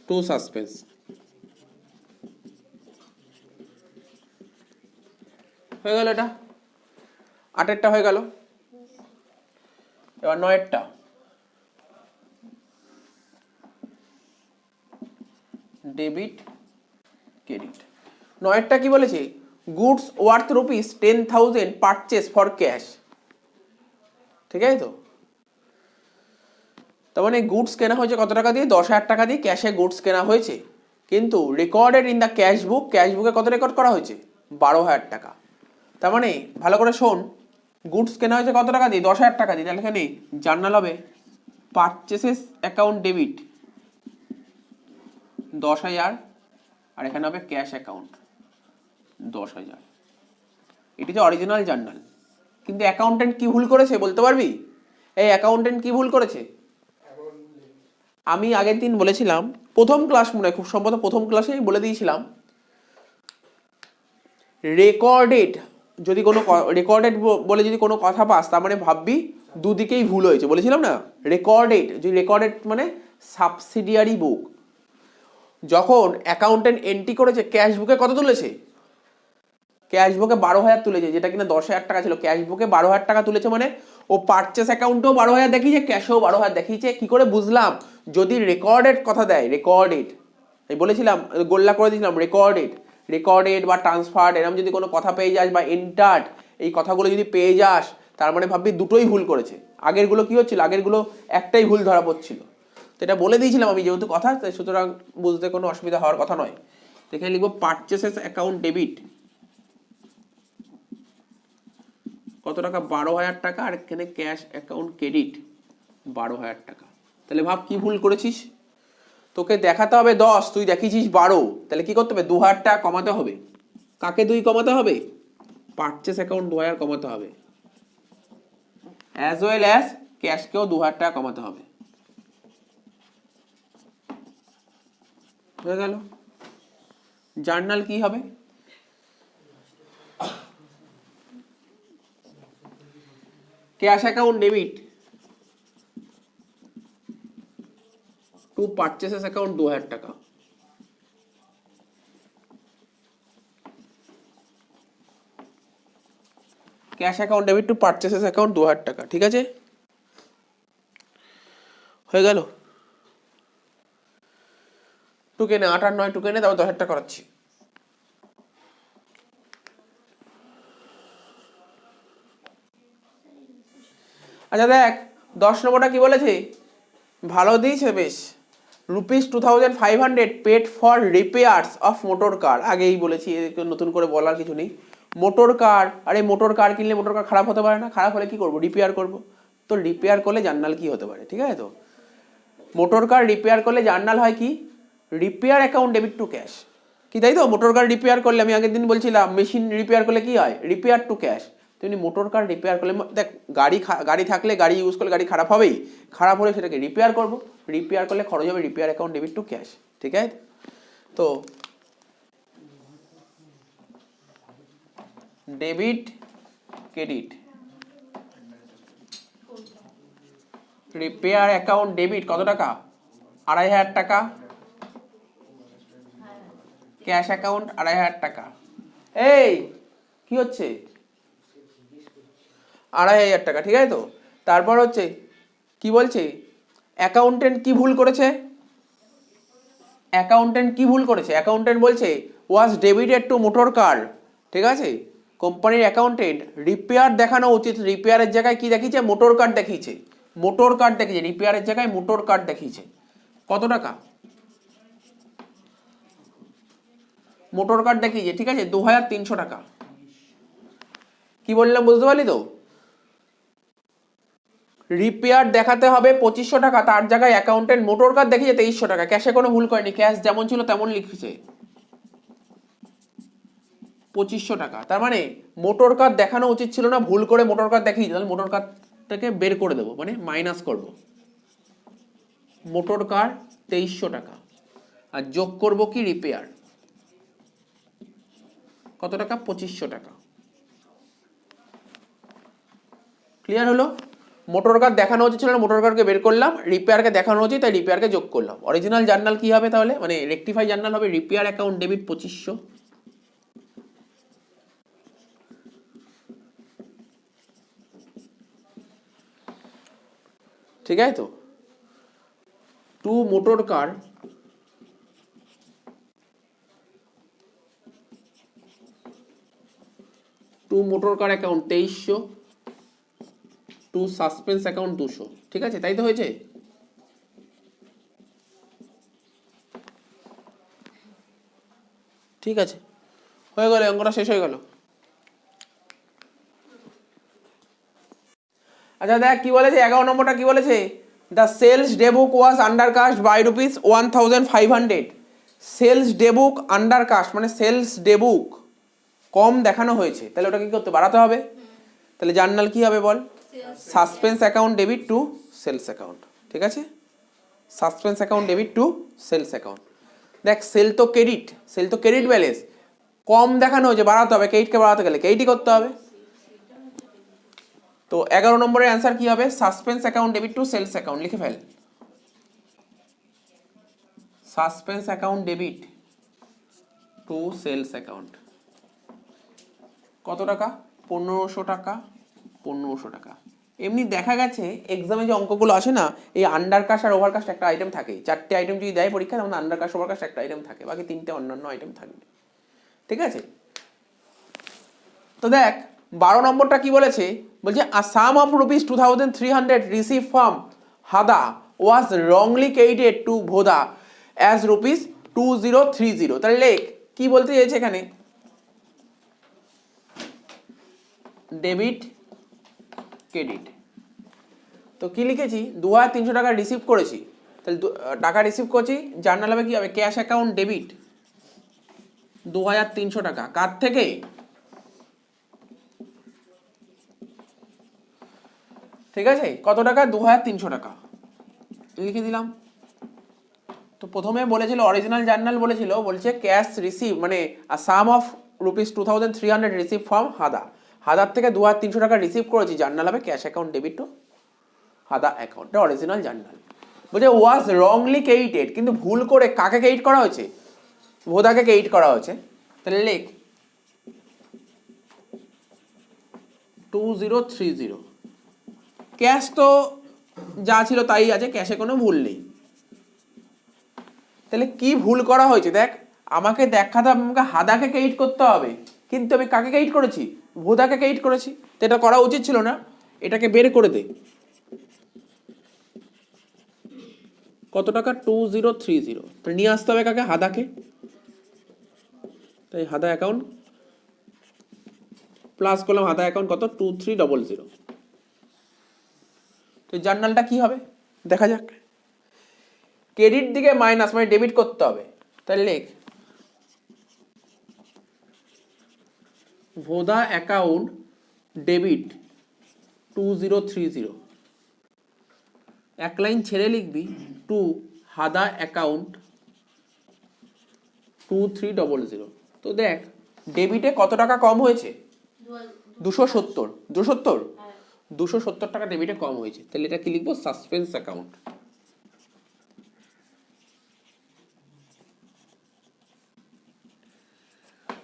To suspense. হয়ে গেল, এটা 8এরটা হয়ে গেল। এবার 9এরটা। Debit credit. 9এরটা কি বলেছে? Goods worth rupees 10,000 purchase for cash. ঠিক আছে তো? তার মানে গুডস কেনা হয়েছে কত টাকা দিয়ে? 10,000 টাকা দিয়ে ক্যাশে গুডস কেনা হয়েছে, কিন্তু recorded in the cash book, cash বুকে কত রেকর্ড করা হয়েছে? 12,000 টাকা। তার মানে ভালো করে শোন, গুডস কেনা হয়েছে কত টাকা দিয়ে? 10,000 টাকা দিয়ে। তাহলে এখানে জার্নাল হবে পারচেসেস অ্যাকাউন্ট ডেবিট 10,000, আর এখানে হবে ক্যাশ অ্যাকাউন্ট 10,000। এটি যে অরিজিনাল জার্নাল। কিন্তু অ্যাকাউন্টেন্ট কি ভুল করেছে বলতে পারবি? এই অ্যাকাউন্টেন্ট কি ভুল করেছে? আমি আগের দিন বলেছিলাম, প্রথম ক্লাস মনে হয়, খুব সম্ভবত প্রথম ক্লাসেই বলে দিয়েছিলাম, রেকর্ডেড যদি কোনো রেকর্ডেড বলে যদি কোনো কথা পাস তার মানে ভাববি দুদিকেই ভুল হয়েছে, বলেছিলাম না। রেকর্ডেড, যদি রেকর্ডেড মানে সাবসিডিয়ারি বুক। যখন অ্যাকাউন্টেন্ট এন্ট্রি করেছে ক্যাশ বুকে কত তুলেছে, ক্যাশ বুকে 12,000 তুলেছে, যেটা কিনা 10,000 টাকা ছিল, ক্যাশ বুকে 12,000 টাকা তুলেছে, মানে ও পারচেস অ্যাকাউন্টেও 12,000 দেখিয়েছে, ক্যাশেও 12,000 দেখিয়েছে। কি করে বুঝলাম? যদি রেকর্ডেড কথা দেয়, রেকর্ডেড, আমি বলেছিলাম গোল্লা করে দিয়েছিলাম, রেকর্ডেড বা ট্রান্সফার্ড এরকম যদি কোনো কথা পেয়ে যাস বা এন্টার্ড এই কথাগুলো যদি পেয়ে যাস তার মানে ভাববি দুটোই ভুল করেছে। আগেরগুলো কি হচ্ছিল, আগেরগুলো একটাই ভুল ধরা পড়ছিল। তো এটা বলে দিয়েছিলাম আমি যেহেতু কথা, সুতরাং বুঝতে কোনো অসুবিধা হওয়ার কথা নয়। এখানে লিখবো পারচেসেস অ্যাকাউন্ট ডেবিট কত টাকা, 12,000 টাকা, আর এখানে ক্যাশ অ্যাকাউন্ট ক্রেডিট 12,000 টাকা। তাহলে ভাব কি ভুল করেছিস, তোকে দেখাতে হবে 10, তুই দেখিয়েছিস 12, তাহলে কি করতে হবে, 2,000 টাকা কমাতে হবে। কাকে 2 কমাতে হবে? পারচেস অ্যাকাউন্ট 2,000 কমাতে হবে, অ্যাজ ওয়েল অ্যাজ ক্যাশকেও 2,000 টাকা কমাতে হবে। হয়ে গেল। জার্নাল কি হবে, cash account debit to purchases account 2,000 টাকা। Cash account debit to purchases account 2,000 টাকা, ঠিক আছে, হয়ে গেল। টুকেনে 8 আর 9 টুকেনে, তারপর 10,000 টাকা করাচ্ছি। আচ্ছা দেখ 10 নম্বরটা কি বলেছে, ভালো দিয়েছে বেশ, ₹2,500 paid for repairs of motor car. আগেই বলেছি, নতুন করে বলার কিছু নেই। মোটর কার, আরে মোটর কার কিনলে মোটর কার খারাপ হতে পারে না, খারাপ হলে কি করবো, রিপেয়ার করব। তো রিপেয়ার করলে জার্নাল কি হতে পারে, ঠিক আছে, তো মোটর কার রিপেয়ার করলে জার্নাল হয় কি, repair account debit to cash, কি তাই তো? মোটর কার রিপেয়ার করলে, আমি আগের দিন বলছিলাম মেশিন রিপেয়ার করলে কি হয়, রিপেয়ার টু ক্যাশ। তেমনি মোটর কার রিপেয়ার করলে, দেখ গাড়ি থাকলে, গাড়ি ইউজ করলে গাড়ি খারাপ হবেই, খারাপ হলে সেটাকে রিপেয়ার করব, রিপেয়ার করলে খরচ হবে, repair account debit to cash, ঠিক আছে। তো debit credit, repair account debit কত টাকা, 2,500 টাকা, ক্যাশ অ্যাকাউন্ট 2,500 টাকা। এই কি হচ্ছে, 2,500 টাকা, ঠিক আছে তো। তারপর হচ্ছে কি বলছে, অ্যাকাউন্টেন্ট কি ভুল করেছে, অ্যাকাউন্টেন্ট বলছে ওয়াজ ডেবিটেড টু মোটর কার, ঠিক আছে। কোম্পানির অ্যাকাউন্টেন্ট রিপেয়ার দেখানো উচিত, রিপেয়ারের জায়গায় কি দেখিয়েছে, মোটর কার দেখিয়েছে, রিপেয়ারের জায়গায় মোটর কার দেখিয়েছে। কত টাকা, মোটর কার দেখিয়েছে, ঠিক আছে, 2,300 টাকা। কি বললাম বুঝতে পারলি তো, রিপেয়ার দেখাতে হবে 2,500 টাকা, তার জায়গায় অ্যাকাউন্টেন্ট মোটর কার দেখিয়েছে 2,300 টাকা। ক্যাশে কোনো ভুল করেনি, ক্যাশ যেমন ছিল তেমন লিখেছে, 2,500 টাকা। তার মানে মোটর কার দেখানো উচিত ছিল না, ভুল করে মোটর কার দেখিয়েছে, তাহলে মোটর কারটাকে বের করে দেবো, মানে মাইনাস করব, মোটর কার 2,300 টাকা, আর যোগ করব কি, রিপেয়ার কত টাকা, 2,500 টাকা। ক্লিয়ার হলো? মোটর কার দেখানো উচিত ছিল না, মোটর কারকে বের করলাম, রিপেয়ারকে দেখানো উচিত, তাই রিপেয়ারকে যোগ করলাম। অরিজিনাল জার্নাল কি হবে তাহলে, মানে রেকটিফাই জার্নাল হবে রিপেয়ার অ্যাকাউন্ট ডেবিট 2,500, ঠিক আছে তো, to motor car account 2,300, to suspense account 200, ঠিক আছে, তাই তো হয়েছে। ঠিক আছে, হয়ে গেল, অঙ্কটা শেষ হয়ে গেল। আচ্ছা দেখ কি বলেছে, 11 নম্বরটা কি বলেছে, the sales day book was undercast by ₹1,500। Sales day book undercast মানে সেলস ডে বুক কম দেখানো হয়েছে, তাহলে ওটা কি করতে, বাড়াতে হবে। তাহলে জার্নাল কি হবে বল, suspense account debit to sales account, ঠিক আছে, suspense account debit to sales account. দেখ সেল তো ক্রেডিট ব্যালেন্স, কম দেখানো হয়েছে, বাড়াতে হবে, কেইটকে বাড়াতে গেলে কেইটই করতে হবে। তো 11 নম্বরের অ্যান্সার কি হবে? Suspense account debit to sales account, লিখে ফেল। Suspense account debit to sales account কত টাকা? 1500 টাকা, 1500 টাকা। এমনি দেখা গেছে এক্সামে যে অঙ্কগুলো আসে না, এই আন্ডারকাস্ট আর ওভারকাস্ট একটা আইটেম থাকে, 4টে আইটেম যদি দেয় পরীক্ষা, তখন আন্ডারকাস্ট ওভারকাস্ট একটা আইটেম থাকে, বাকি 3টে অন্যান্য আইটেম থাকবে, ঠিক আছে? তো দেখ 12 নম্বরটা কি বলেছে, বলছে a sum of rupees 2300 receive from হাদা ওয়াজ রংলি ক্রেডিটেড টু ভোদা অ্যাজ রুপিস 2030। তাহলে লেখ কি বলতে চাইছে এখানে, ডেবিট ক্রেডিট। তো কি লিখেছি, 2300 টাকা রিসিভ করেছি, তাহলে টাকা রিসিভ করছি, জার্নাল হবে কি হবে, ক্যাশ অ্যাকাউন্ট ডেবিট 2300 টাকা, কার থেকে? ঠিক আছে, কত টাকা? 2300 টাকা লিখে দিলাম। তো প্রথমে বলেছিল অরিজিনাল জার্নাল বলেছিল, বলছে ক্যাশ রিসিভ মানে সাম অফ রুপিস 2300 রিসিভ ফ্রম হাদা, হাদার থেকে 2300 টাকা রিসিভ করেছি, জার্নাল হবে ক্যাশ অ্যাকাউন্ট ডেবিট টু হাদা অ্যাকাউন্টে অরিজিনাল জার্নাল। বলছে ওয়াজ রংলি ক্রেডিটেড, কিন্তু ভুল করে কাকে ক্রেডিট করা হয়েছে? ভোদাকে ক্রেডিট করা হয়েছে। তাহলে লেখ 2030। ক্যাশ তো যা ছিল তাই আছে, ক্যাশে কোনো ভুল নেই। তাহলে কি ভুল করা হয়েছে দেখ, আমাকে দেখাতে হবে আমাকে হাদাকে ক্রেডিট করতে হবে, কিন্তু আমি কাকে ক্রেডিট করেছি? ভোদাকে ক্রেডিট করেছি। তো এটা করা উচিত ছিল না, এটাকে বের করে দে। কত টাকা? 2030। তো নিয়ে আসতে হবে কাকে? হাদাকে। তাই হাদা অ্যাকাউন্ট প্লাস করলাম, হাদা অ্যাকাউন্ট কত? 2300। তো জার্নালটা কি হবে দেখা যাক। ক্রেডিট দিকে মাইনাস মানে ডেবিট করতে হবে, তাহলে লেখ ভোদা অ্যাকাউন্ট ডেবিট 2030। এক লাইন ছেড়ে লিখবি টু হাদা অ্যাকাউন্ট 2300। তো দেখ ডেবিটে কত টাকা কম হয়েছে? 270। 270, 270 টাকা ডেবিটে কম হয়েছে। তাহলে এটা কি লিখবো? Suspense account.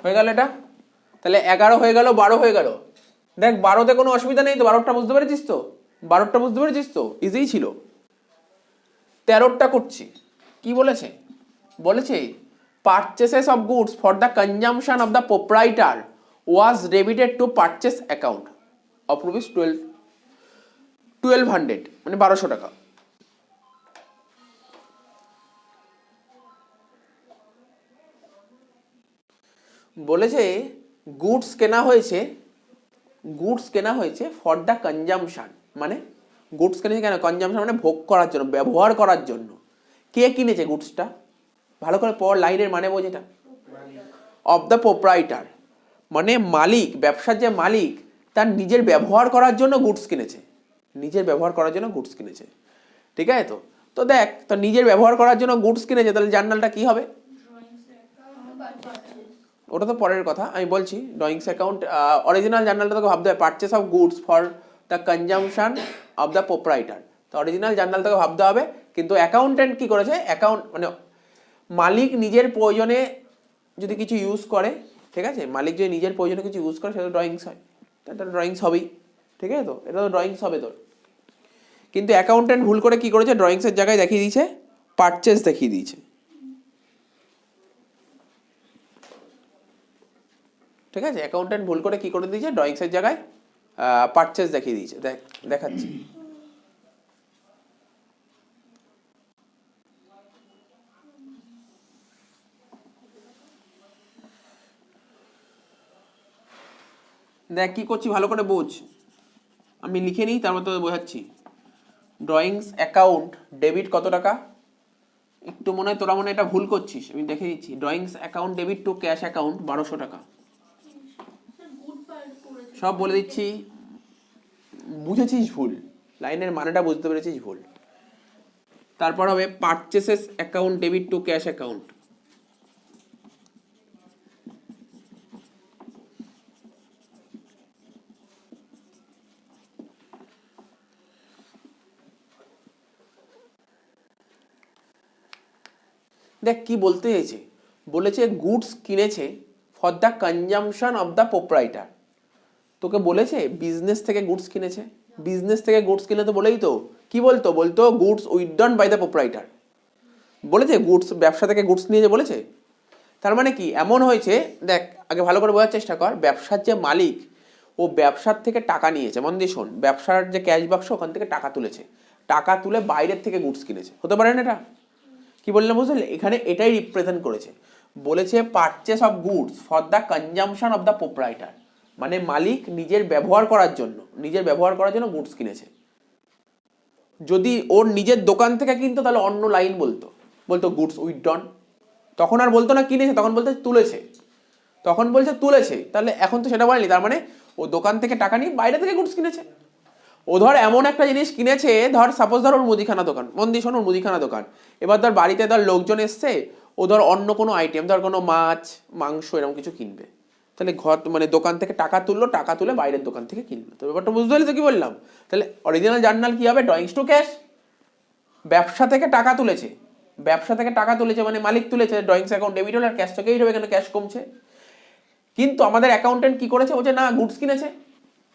হয়ে গেল এটা। তাহলে 11 হয়ে গেল, 12 হয়ে গেল। দেখ 12তে কোনো অসুবিধা নেই তো, 12টা বুঝতে পেরেছিস তো? 12টা বুঝতে পেরেছিস তো? ইজিই ছিল। 13টা করছি। কি বলেছে? বলেছে purchases of goods for the consumption of the proprietor was debited to purchase account of rupees 1200 মানে 1200 টাকা। বলেছে গুডস কেনা হয়েছে ফর দ্য কনজামশন, মানে গুডস কিনেছে কেন? কনজামশন মানে ভোগ করার জন্য, ব্যবহার করার জন্য। কে কিনেছে গুডসটা? ভালো করে পড়, লাইনের মানে বোঝ এটা। অফ দ্য প্রোপ্রাইটার মানে মালিক, ব্যবসার যে মালিক, তার নিজের ব্যবহার করার জন্য গুডস কিনেছে, নিজের ব্যবহার করার জন্য গুডস কিনেছে। ঠিক আছে তো? তো দেখ, তো নিজের ব্যবহার করার জন্য গুডস কিনেছে, তাহলে জার্নালটা কি হবে? ওটা তো পরের কথা, আমি বলছি ড্রয়িংস অ্যাকাউন্ট। অরিজিনাল জার্নালটা তোকে ভাবতে হবে purchase of goods for the consumption of the proprietor. তো অরিজিনাল জার্নাল তোকে ভাবতে হবে, কিন্তু অ্যাকাউন্টেন্ট কি করেছে? অ্যাকাউন্ট মানে মালিক নিজের প্রয়োজনে যদি কিছু ইউজ করে, ঠিক আছে, মালিক যদি নিজের প্রয়োজনে কিছু ইউজ করে, সেটা ড্রয়িংস হয়, এটা ড্রয়িংস হবেই। ঠিক আছে তো? এটা তো ড্রয়িংস হবে তোর। কিন্তু অ্যাকাউন্টেন্ট ভুল করে কি করেছে? ড্রয়িংসের জায়গায় দেখিয়ে দিয়েছে পারচেস দেখিয়ে দিয়েছে। ঠিক আছে, অ্যাকাউন্টেন্ট ভুল করে কি করে দিয়েছে? ড্রয়িংসের জায়গায় পারচেস দেখিয়ে দিয়েছে। দেখাচ্ছি। দেখ কি করছি ভালো করে বোঝ, আমি লিখে নিই তারপর তো বোঝাচ্ছি। ড্রয়িংস অ্যাকাউন্ট ডেবিট কত টাকা? একটু মনে হয় তোরা মনে হয় এটা ভুল করছিস, আমি দেখে দিচ্ছি। Drawings account debit to cash account 1200 টাকা। সব বলে দিচ্ছি, বুঝেছিস ভুল, লাইনের মানেটা বুঝতে পেরেছিস ভুল। তারপর হবে purchases account debit to cash account দেখ কি বলতে চাইছে, বলেছে গুডস কিনেছে for the consumption of the proprietor. তোকে বলেছে বিজনেস থেকে গুডস কিনেছে, বিজনেস থেকে গুডস কিনে তো বলেই তো কি বলতো, বলতো goods withdrawn by the proprietor, বলেছে গুডস ব্যবসা থেকে গুডস নিয়ে যে বলেছে। তার মানে কি এমন হয়েছে, দেখ আগে ভালো করে বোঝার চেষ্টা কর, ব্যবসার যে মালিক ও ব্যবসার থেকে টাকা নিয়েছে, মন দিয়ে শোন, ব্যবসার যে ক্যাশ বাক্স ওখান থেকে টাকা তুলেছে, টাকা তুলে বাইরের থেকে গুডস কিনেছে, হতে পারে না এটা? কি বললাম বুঝলে, এখানে এটাই রিপ্রেজেন্ট করেছে, বলেছে purchase of goods for the consumption of the proprietor, মানে মালিক নিজের ব্যবহার করার জন্য, নিজের ব্যবহার করার জন্য গুডস কিনেছে। যদি ওর নিজের দোকান থেকে কিনতো তাহলে অন্য লাইন বলতো, বলতো গুডস উইথড্রন, তখন আর বলতো না কিনেছে, তখন বলতে তুলেছে, তখন বলছে তুলেছে, তাহলে এখন তো সেটা বলেনি, তার মানে ও দোকান থেকে টাকা নিয়ে বাইরে থেকে গুডস কিনেছে। ও ধর এমন একটা জিনিস কিনেছে, ধর সাপোজ ধর ওর মুদিখানা দোকান, মন দিয়ে শোন, ওর মুদিখানা দোকান, এবার ধর বাড়িতে ধর লোকজন এসছে, ও ধর অন্য কোনো আইটেম, ধর কোনো মাছ মাংস এরকম কিছু কিনবে, তাহলে ঘর মানে দোকান থেকে টাকা তুললো, টাকা তুলে বাইরের দোকান থেকে কিনলো, তো ব্যাপারটা বুঝতে পারলি তো কি বললাম? তাহলে অরিজিনাল জার্নাল কি হবে, ড্রয়িংস টু ক্যাশ, ব্যবসা থেকে টাকা তুলেছে, ব্যবসা থেকে টাকা তুলেছে মানে মালিক তুলেছে, ড্রয়িংস অ্যাকাউন্ট ডেবিট হল, আর ক্যাশ থেকেই হবে, এখানে ক্যাশ কমছে। কিন্তু আমাদের অ্যাকাউন্টেন্ট কি করেছে, ও যে না গুডস কিনেছে,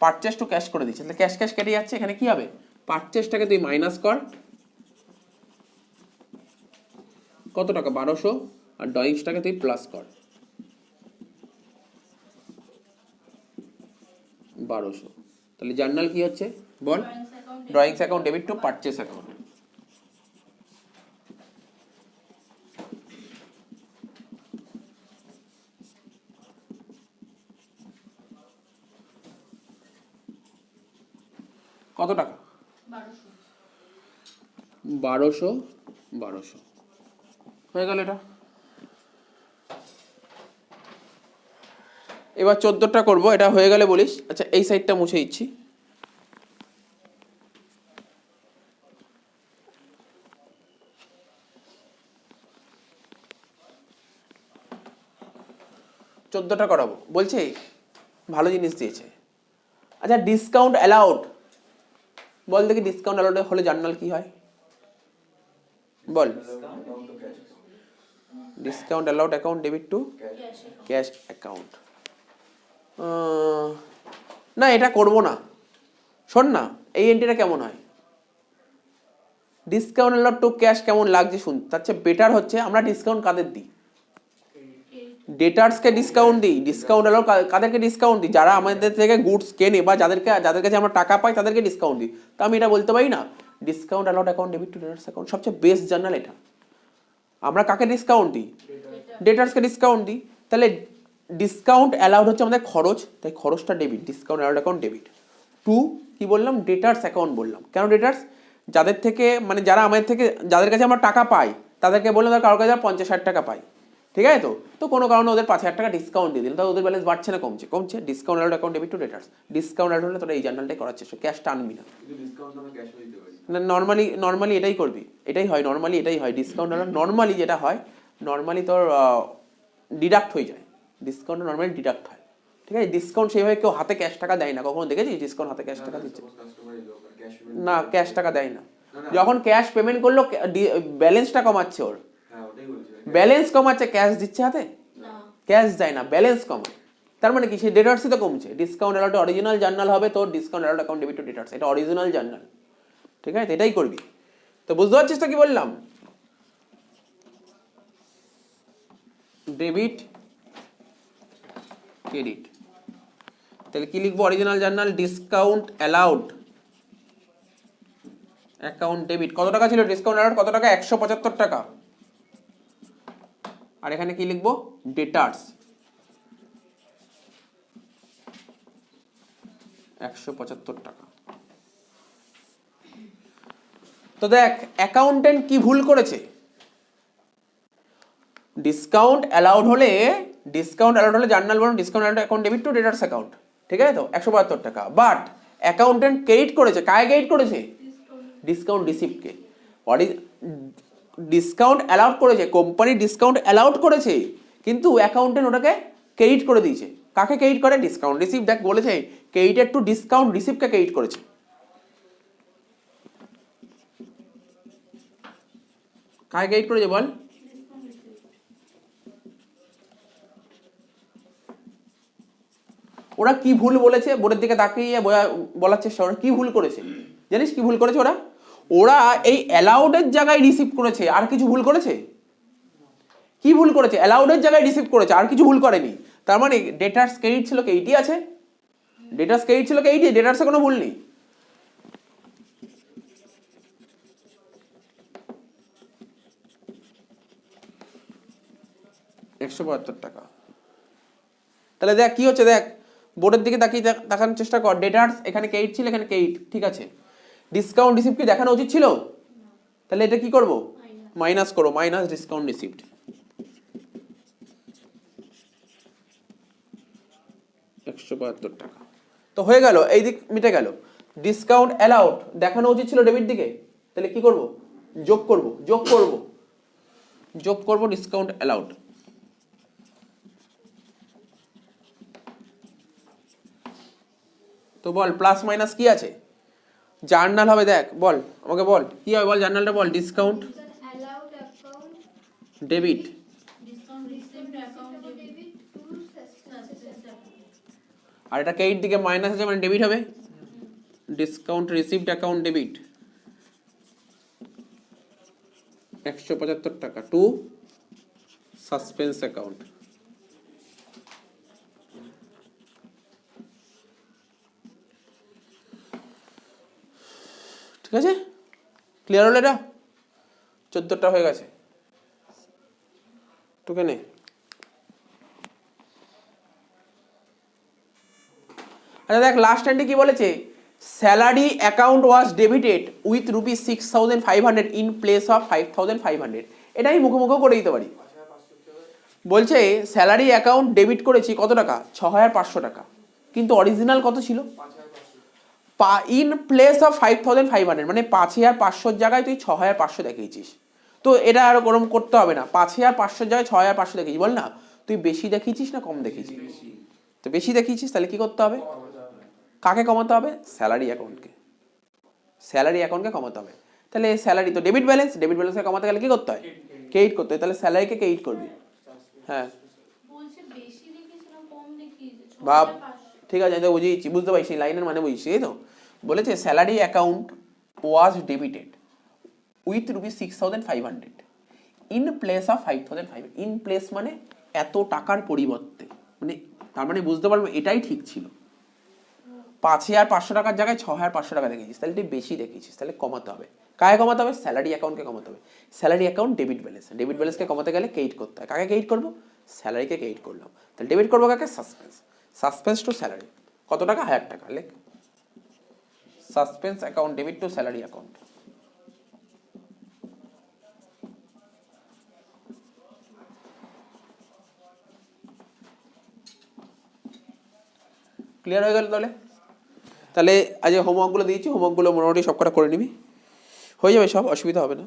পারচেস টু ক্যাশ করে দিচ্ছে, তাহলে ক্যাশ ক্যাশ কেটে যাচ্ছে, এখানে কি হবে, পারচেসটাকে তুই মাইনাস কর, কত টাকা 1200, আর ড্রয়িংসটাকে তুই প্লাস কর 1200, তাহলে জার্নাল কি হচ্ছে বল, drawings account debit to purchase account. কত টাকা, 1200 1200 হয়ে গেল এটা। এবার 14টা করবো, এটা হয়ে গেলে বলিস। আচ্ছা এই সাইডটা মুছে দিচ্ছি, চোদ্দটা করাবো বলছে, ভালো জিনিস দিয়েছে। আচ্ছা ডিসকাউন্ট অ্যালাউড, বল দেখি ডিসকাউন্ট অ্যালাউড হলে জার্নাল কি হয় বল, discount allowed account debit to cash account. না এটা করবো না, শোন না এই এন্ট্রিটা কেমন হয়, ডিসকাউন্ট অ্যালাউড টু ক্যাশ কেমন লাগছে শুন, তার চেয়ে বেটার হচ্ছে আমরা ডিসকাউন্ট কাদের দিই, ডেটার্সকে ডিসকাউন্ট দিই, ডিসকাউন্ট অ্যালাউড কাদেরকে ডিসকাউন্ট দিই, যারা আমাদের থেকে গুডস কেনে বা যাদের কাছে আমরা টাকা পাই তাদেরকে ডিসকাউন্ট দিই। তো আমি এটা বলতে পারি না discount allowed account debit to debtors account, সবচেয়ে বেস্ট জার্নাল এটা। আমরা কাকে ডিসকাউন্ট দিই, ডেটার্সকে ডিসকাউন্ট দিই, তাহলে ডিসকাউন্ট অ্যালাউড হচ্ছে আমাদের খরচ, তাই খরচটা debit, discount allowed account debit two কি বললাম, ডেটার্স অ্যাকাউন্ট বললাম, কেন ডেটার্স, যাদের থেকে মানে যারা আমাদের থেকে যাদের কাছে আমরা টাকা পাই তাদেরকে বললাম, ধর কারোর কাছে 50,000 টাকা পাই, ঠিক আছে, তো কোনো কারণে ওদের 5,000 টাকা ডিসকাউন্ট দিয়ে দিলাম, তাহলে ওদের ব্যালেন্স বাড়ছে না কমছে, কমছে, discount allowed account debit to debtors, discount allowed হলে তোরা এই জার্নালটাই করার চেষ্টা, ক্যাশ টানবি না, নর্মালি এটাই করবি, এটাই হয় নর্মালি, এটাই হয় ডিসকাউন্ট অ্যালাউড, নর্মালি যেটা হয় নর্মালি তোর ডিডাক্ট হয়ে যায়, ডিসকাউন্ট নর্মালি ডিডাক্ট হয়, ঠিক আছে, ডিসকাউন্ট সেইভাবে কেউ হাতে ক্যাশ টাকা দেয় না, কখনো দেখেছিস ডিসকাউন্ট হাতে ক্যাশ টাকা দিচ্ছে, না ক্যাশ টাকা দেয় না, যখন ক্যাশ পেমেন্ট করলো ব্যালেন্সটা কমাচ্ছে, ওর ব্যালেন্স কমাচ্ছে, ক্যাশ দিচ্ছে হাতে, ক্যাশ দেয় না, ব্যালেন্স কমায়, তার মানে কি সেই ডেটার্সই তো কমছে। ডিসকাউন্ট অ্যালাউড অরিজিনাল জার্নাল হবে তোর discount allowed account debit to debtors, এটা অরিজিনাল জার্নাল, ঠিক আছে, এটাই করবি। তো বুঝতে পারছিস তো কি বললাম, ডেবিট ক্রেডিট, তাহলে কি লিখবো, original journal discount allowed account debit, কত টাকা ছিল ডিসকাউন্ট অ্যালাউড, কত টাকা 175 টাকা, আর এখানে কি লিখবো, ডেটার্স 175 টাকা। তো দেখ অ্যাকাউন্টেন্ট কি ভুল করেছে, ডিসকাউন্ট অ্যালাউড হলে জার্নাল বলুন discount allowed account debit to debtors account, ঠিক আছে তো 172 টাকা, বাট অ্যাকাউন্টেন্ট ক্রেডিট করেছে, কাকে ক্রেডিট করেছে, ডিসকাউন্ট রিসিপ্টকে, ডিসকাউন্ট অ্যালাউড করেছে, কোম্পানি ডিসকাউন্ট অ্যালাউড করেছে, কিন্তু অ্যাকাউন্টেন্ট ওটাকে ক্রেডিট করে দিয়েছে, কাকে ক্রেডিট করে, ডিসকাউন্ট রিসিপ্ট, দেখ বলেছে ক্রেডিটেড টু ডিসকাউন্ট রিসিপ্টকে ক্রেডিট করেছে, কাকে ক্রেডিট করেছে বল, ওরা কি ভুল বলেছে বোর্ডের দিকে তাকিয়ে বলার চেষ্টা, ওরা কি ভুল করেছে জানিস? কি ভুল করেছে ওরা? ওরা এই অ্যালাউডের জায়গায় রিসিভ করেছে, আর কিছু ভুল করেছে? কি ভুল করেছে? অ্যালাউডের জায়গায় রিসিভ করেছে, আর কিছু ভুল করেনি। তার মানে ডেটার্স ক্রেডিট ছিল কি 80 আছে, ডেটার্স ক্রেডিট ছিল কি 80, ডেটার্সে কোনো ভুল নেই। টাকা। তাহলে দেখ কি হচ্ছে, দেখ বোর্ডের দিকে তাকিয়ে তাকানোর চেষ্টা কর। ডেটার্স এখানে কে 8 ছিল, এখানে কে 8, ঠিক আছে। ডিসকাউন্ট রিসিপ্ট কি দেখানো উচিত ছিল? তাহলে এটা কি করব? মাইনাস করো, মাইনাস ডিসকাউন্ট রিসিপ্ট। টাকা তো হয়ে গেল, এই দিক মিটে গেল। ডিসকাউন্ট অ্যালাউড দেখানো উচিত ছিল ডেবিট দিকে, তাহলে কি করব? যোগ করব, যোগ করব, যোগ করব ডিসকাউন্ট অ্যালাউড। তো বল প্লাস মাইনাস কি আছে? জার্নাল হবে, দেখ বল আমাকে বল কি হবে, বল জার্নালটা বল। ডিসকাউন্ট ডেবিট, আর এটা ক্রেডিট দিকে মাইনাস আছে মানে ডেবিট হবে। ডিসকাউন্ট রিসিভড অ্যাকাউন্ট ডেবিট 175 টাকা টু সাসপেন্স অ্যাকাউন্ট। ঠিক আছে, ক্লিয়ার হলো? এটা 14টা হয়ে গেছে, টুকে নে। আচ্ছা দেখ লাস্ট এন্ডে কি বলেছে? Salary account was debited with ₹6,500 in place of 5,500। এটা আমি মুখে মুখে করে দিতে পারি। বলছে স্যালারি অ্যাকাউন্ট ডেবিট করেছি কত টাকা? 6,500 টাকা, কিন্তু অরিজিনাল কত ছিল? ইন প্লেস অফ 5,500, মানে 5,500 জায়গায় তুই 6,500 দেখিয়েছিস। তো এটা আর ওরকম করতে হবে না, 5,500 জায়গায় 6,500 দেখিয়েছিস, বল না তুই বেশি দেখিয়েছিস না কম দেখিয়েছিস? তো বেশি দেখিয়েছিস, তাহলে কি করতে হবে? কাকে কমাতে হবে? স্যালারি অ্যাকাউন্টকে, স্যালারি অ্যাকাউন্টকে কমাতে হবে। তাহলে স্যালারি তো ডেবিট ব্যালেন্স, ডেবিট ব্যালেন্সকে কমাতে গেলে কি করতে হয়? ক্রেডিট করতে হয়। তাহলে স্যালারিকে ক্রেডিট করবি। হ্যাঁ ভাব, ঠিক আছে, আমি তো বুঝিয়েছি, বুঝতে পারছি লাইনের মানে বুঝছি, এই তো বলেছে salary account was debited with ₹6,500 in place of 5,500। In place মানে এত টাকার পরিবর্তে, মানে তার মানে বুঝতে পারবো এটাই ঠিক ছিল। 5,500 টাকার জায়গায় 6,500 টাকা দেখেছিস, তাহলে তুই বেশি দেখেছিস, তাহলে কমাতে হবে। কাকে কমাতে হবে? স্যালারি অ্যাকাউন্টকে কমাতে হবে। Salary account debit balance, debit ব্যালেন্সকে কমাতে গেলে ক্রেডিট করতে হয়। কাকে ক্রেডিট করবো? স্যালারিকে ক্রেডিট করলাম। তাহলে ডেবিট করবো কাকে? সাসপেন্স, সাসপেন্স টু স্যালারি কত টাকা? 1,000 টাকা। লেখ suspense account debit two salary account. Clear হয়ে গেল? তাহলে আজ হোমওয়ার্কগুলো দিয়েছি, হোমওয়ার্কগুলো মোটামুটি সব কটা করে নিবি, হয়ে যাবে সব, অসুবিধা হবে না।